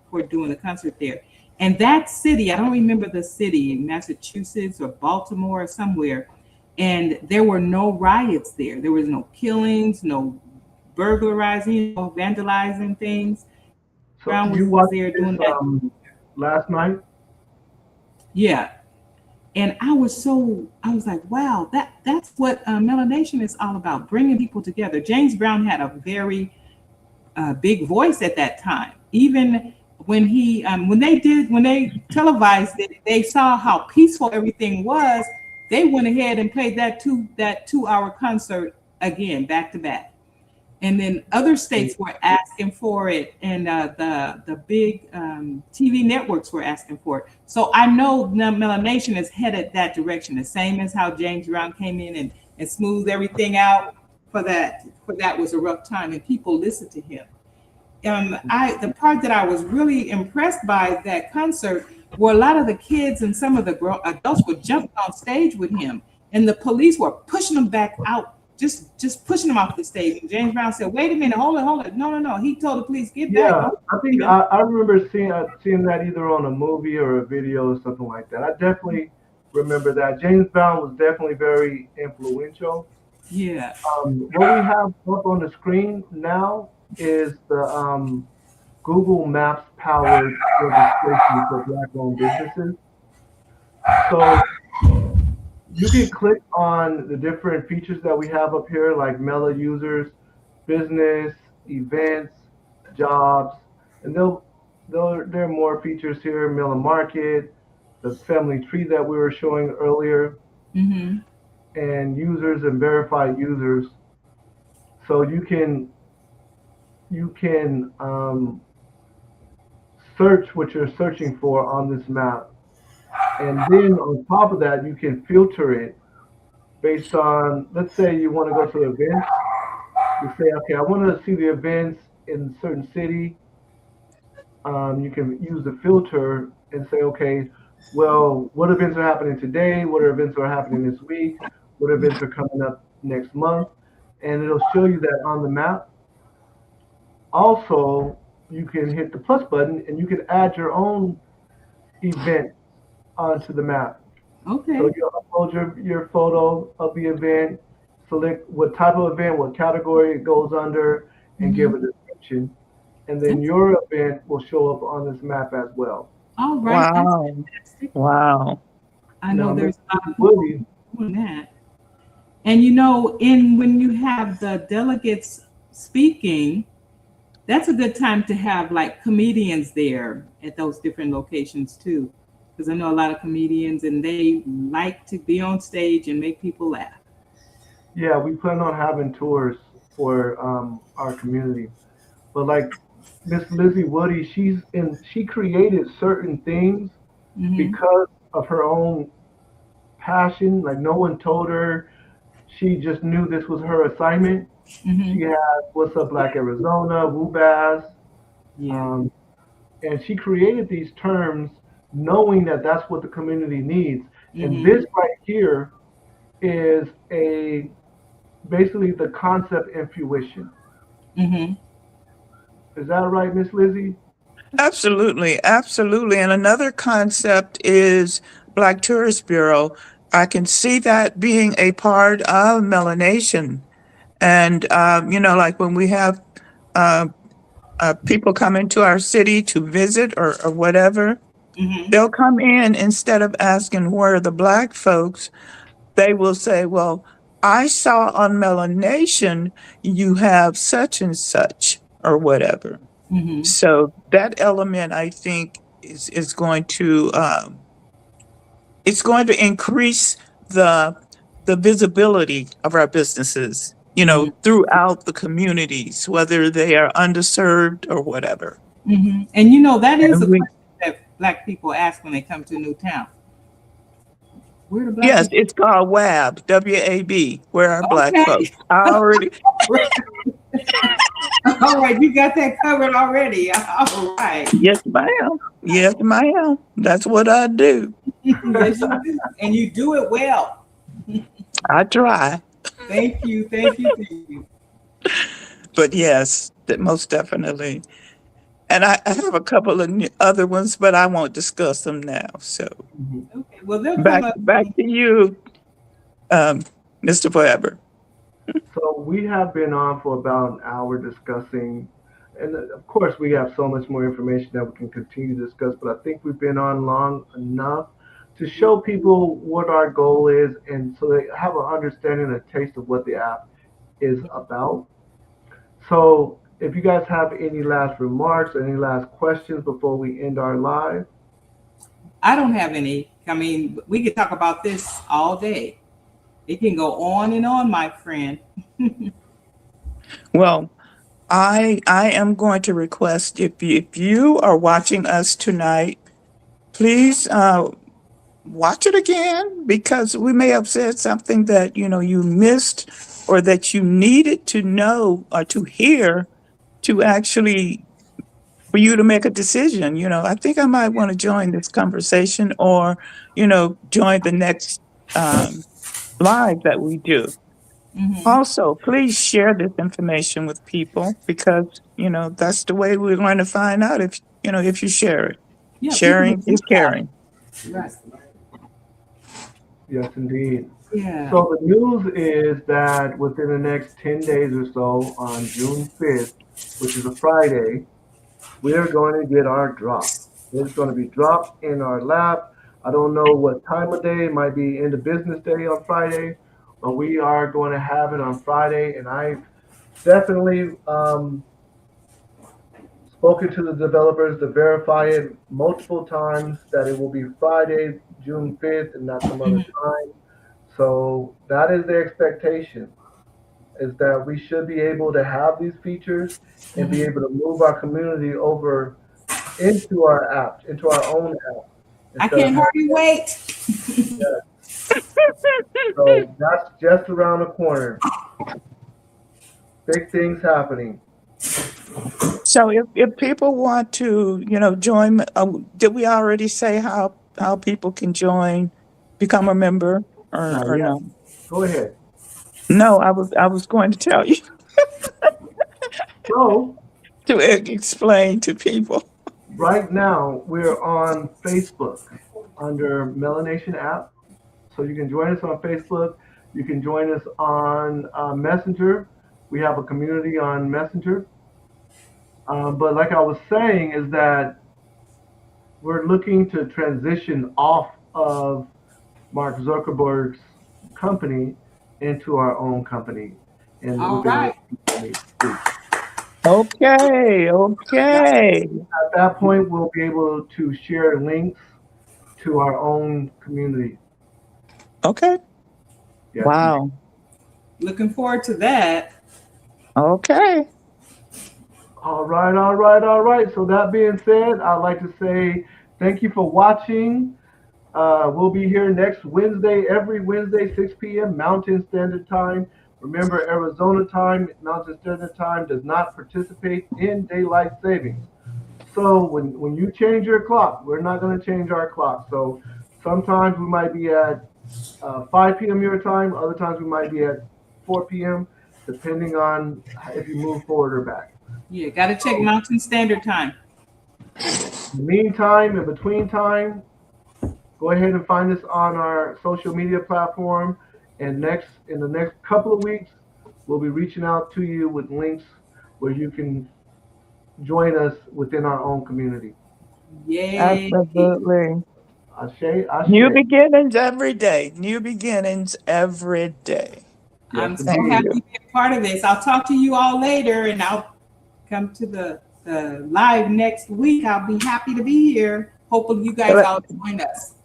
D: for doing the concert there. And that city, I don't remember the city, in Massachusetts or Baltimore or somewhere, and there were no riots there. There was no killings, no burglarizing, no vandalizing things.
A: So
D: Brown
A: you
D: was
A: watched
D: there
A: this
D: doing that.
A: last night?
D: Yeah. And I was like, wow, that's what MelaNation is all about, bringing people together. James Brown had a very big voice at that time. Even when when they televised it, they saw how peaceful everything was. They went ahead and played that 2-hour concert again, back to back. And then other states were asking for it, and the big TV networks were asking for it. So I know MelaNation is headed that direction, the same as how James Brown came in and smoothed everything out for that. For that was a rough time, and people listened to him. The part that I was really impressed by that concert were a lot of the kids and some of the adults were jumping on stage with him, and the police were pushing them back out just pushing him off the stage. And James Brown said, "Wait a minute, hold it. No. He told the police, get back.
A: Yeah,
D: Don't
A: I think
D: leave him."
A: I remember seeing that either on a movie or a video or something like that. I definitely remember that. James Brown was definitely very influential.
D: Yeah.
A: What we have up on the screen now is the Google Maps powered registration for Black-owned businesses. So you can click on the different features that we have up here, like Mela users, business, events, jobs, and there are more features here. Mela Market, the family tree that we were showing earlier,
D: Mm-hmm.
A: and users and verified users. So you can search what you're searching for on this map, and then on top of that, you can filter it based on. Let's say you want to go to events. You say, okay, I want to see the events in a certain city. You can use the filter and say, okay, well, what events are happening today? What events are happening this week? What events are coming up next month? And it'll show you that on the map. Also, you can hit the plus button and you can add your own event onto the map. So
D: Okay.
A: you upload your photo of the event, select what type of event, what category it goes under, and give
D: Mm-hmm.
A: a description. And then your event will show up on this map as well.
D: All right. That's
B: Wow.
D: fantastic.
B: Wow.
D: I know
A: Now,
D: there's
A: Mr.
D: a lot of people
A: Woody,
D: doing that. And you know, in when you have the delegates speaking, that's a good time to have like comedians there at those different locations too. Because I know a lot of comedians and they like to be on stage and make people laugh.
A: yeah, we plan on having tours for our community. But like Miss Lizzie Woody, she created certain things
D: Mm-hmm.
A: because of her own passion. Like no one told her. She just knew this was her assignment. She
D: Mm-hmm.
A: had What's Up Black Arizona, WooBass,
D: Yeah.
A: um, and she created these terms knowing that that's what the community needs. And
D: Mm-hmm.
A: this right here is a basically the concept intuition.
D: Mm-hmm.
A: Is that right, Miss Lizzie?
B: Absolutely. Absolutely. And another concept is Black Tourist Bureau. I can see that being a part of melanation. And, like when we have uh, people come into our city to visit or whatever,
D: Mm-hmm.
B: they'll come in instead of asking where are the Black folks, they will say, well, I saw on melanation you have such and such or whatever.
D: Mm-hmm.
B: So that element, I think, is going to it's going to increase the the visibility of our businesses,
D: Mm-hmm.
B: throughout the communities, whether they are underserved or whatever.
D: Mm-hmm. And you know that is a
B: And we,
D: question that Black people ask when they come to a new town. Where do Black
B: yes,
D: people?
B: it's called WAB, WAB. Where are Black
D: Okay.
B: folks? I already,
D: All right, you got that covered already. All right.
B: yes, ma'am. Yes, ma'am. That's what I do.
D: Yes, you do. And you do it well.
B: I try.
D: Thank you. Thank you. Thank you.
B: But yes, that most definitely. And I have a couple of other ones, but I won't discuss them now. So
A: Mhm.
D: Okay. Well, they'll come
B: back
D: up.
B: back to you, um, Mr. Forever.
A: So we have been on for about an hour discussing, and of course we have so much more information that we can continue to discuss, but I think we've been on long enough to show people what our goal is and so they have an understanding, a taste of what the app is about. So if you guys have any last remarks or any last questions before we end our live,
D: I don't have any. I mean, we could talk about this all day. It can go on and on, my friend.
B: Well, I am going to request if you are watching us tonight, please watch it again because we may have said something that you missed or that you needed to know or to hear to actually for you to make a decision. I think I might want to join this conversation or join the next live that we do. Also, please share this information with people because, that's the way we're going to find out if you share it.
D: Yeah, people
B: Sharing
D: would know
B: is
D: about
B: caring.
D: it. Right.
A: Yes, indeed.
D: Yeah.
A: So the news is that within the next 10 days or so, on June 5th, which is a Friday, we're going to get our drop. It's going to be dropped in our lap. I don't know what time of day. It might be end of business day on Friday, but we are going to have it on Friday. And I've definitely spoken to the developers to verify it multiple times that it will be Friday, June 5th, and not some other time. So that is the expectation, is that we should be able to have these features and be able to move our community over into our app, into our own app,
D: I
A: instead of
D: can't
A: having
D: hardly wait.
A: that. So that's just around the corner. Big things happening.
B: So if people want to, join, did we already say how people can join, become a member
A: Now,
B: or
A: yeah,
B: no?
A: go ahead.
B: No, I was going to tell you
A: So
B: to explain to people.
A: right now we're on Facebook under MelaNation App. So you can join us on Facebook. You can join us on Messenger. We have a community on Messenger. But like I was saying, is that we're looking to transition off of Mark Zuckerberg's company into our own company and
D: All
A: within the
D: right.
A: next few weeks.
B: Okay.
A: At that point, we'll be able to share links to our own community.
B: Okay.
A: Yes, indeed.
B: Wow.
D: Looking forward to that.
B: Okay.
A: All right, all right, all right. So that being said, I'd like to say thank you for watching. We'll be here next Wednesday, every Wednesday, 6 p.m. Mountain Standard Time. Remember, Arizona time, Mountain Standard Time does not participate in daylight savings. So when you change your clock, we're not going to change our clock. So sometimes we might be at 5 p.m. your time, other times we might be at 4 p.m., depending on if you move forward or back.
D: Yeah, got to check Mountain Standard Time.
A: In the meantime, in between time, go ahead and find us on our social media platform. And in the next couple of weeks, we'll be reaching out to you with links where you can join us within our own community.
D: Yay.
B: Absolutely.
A: Ashe,
B: New
A: ashe.
B: beginnings every day. New beginnings every day.
A: Yes,
D: I'm so
B: Thank
A: indeed.
D: happy
B: you.
D: to be a part of this. I'll talk to you all later and I'll come to the live next week. I'll be happy to be here. Hopefully you guys all join us.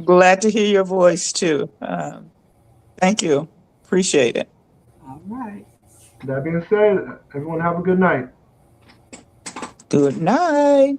B: Glad to hear your voice too. Thank you. Appreciate it.
D: All right.
A: That being said, everyone have a good night.
B: Good night.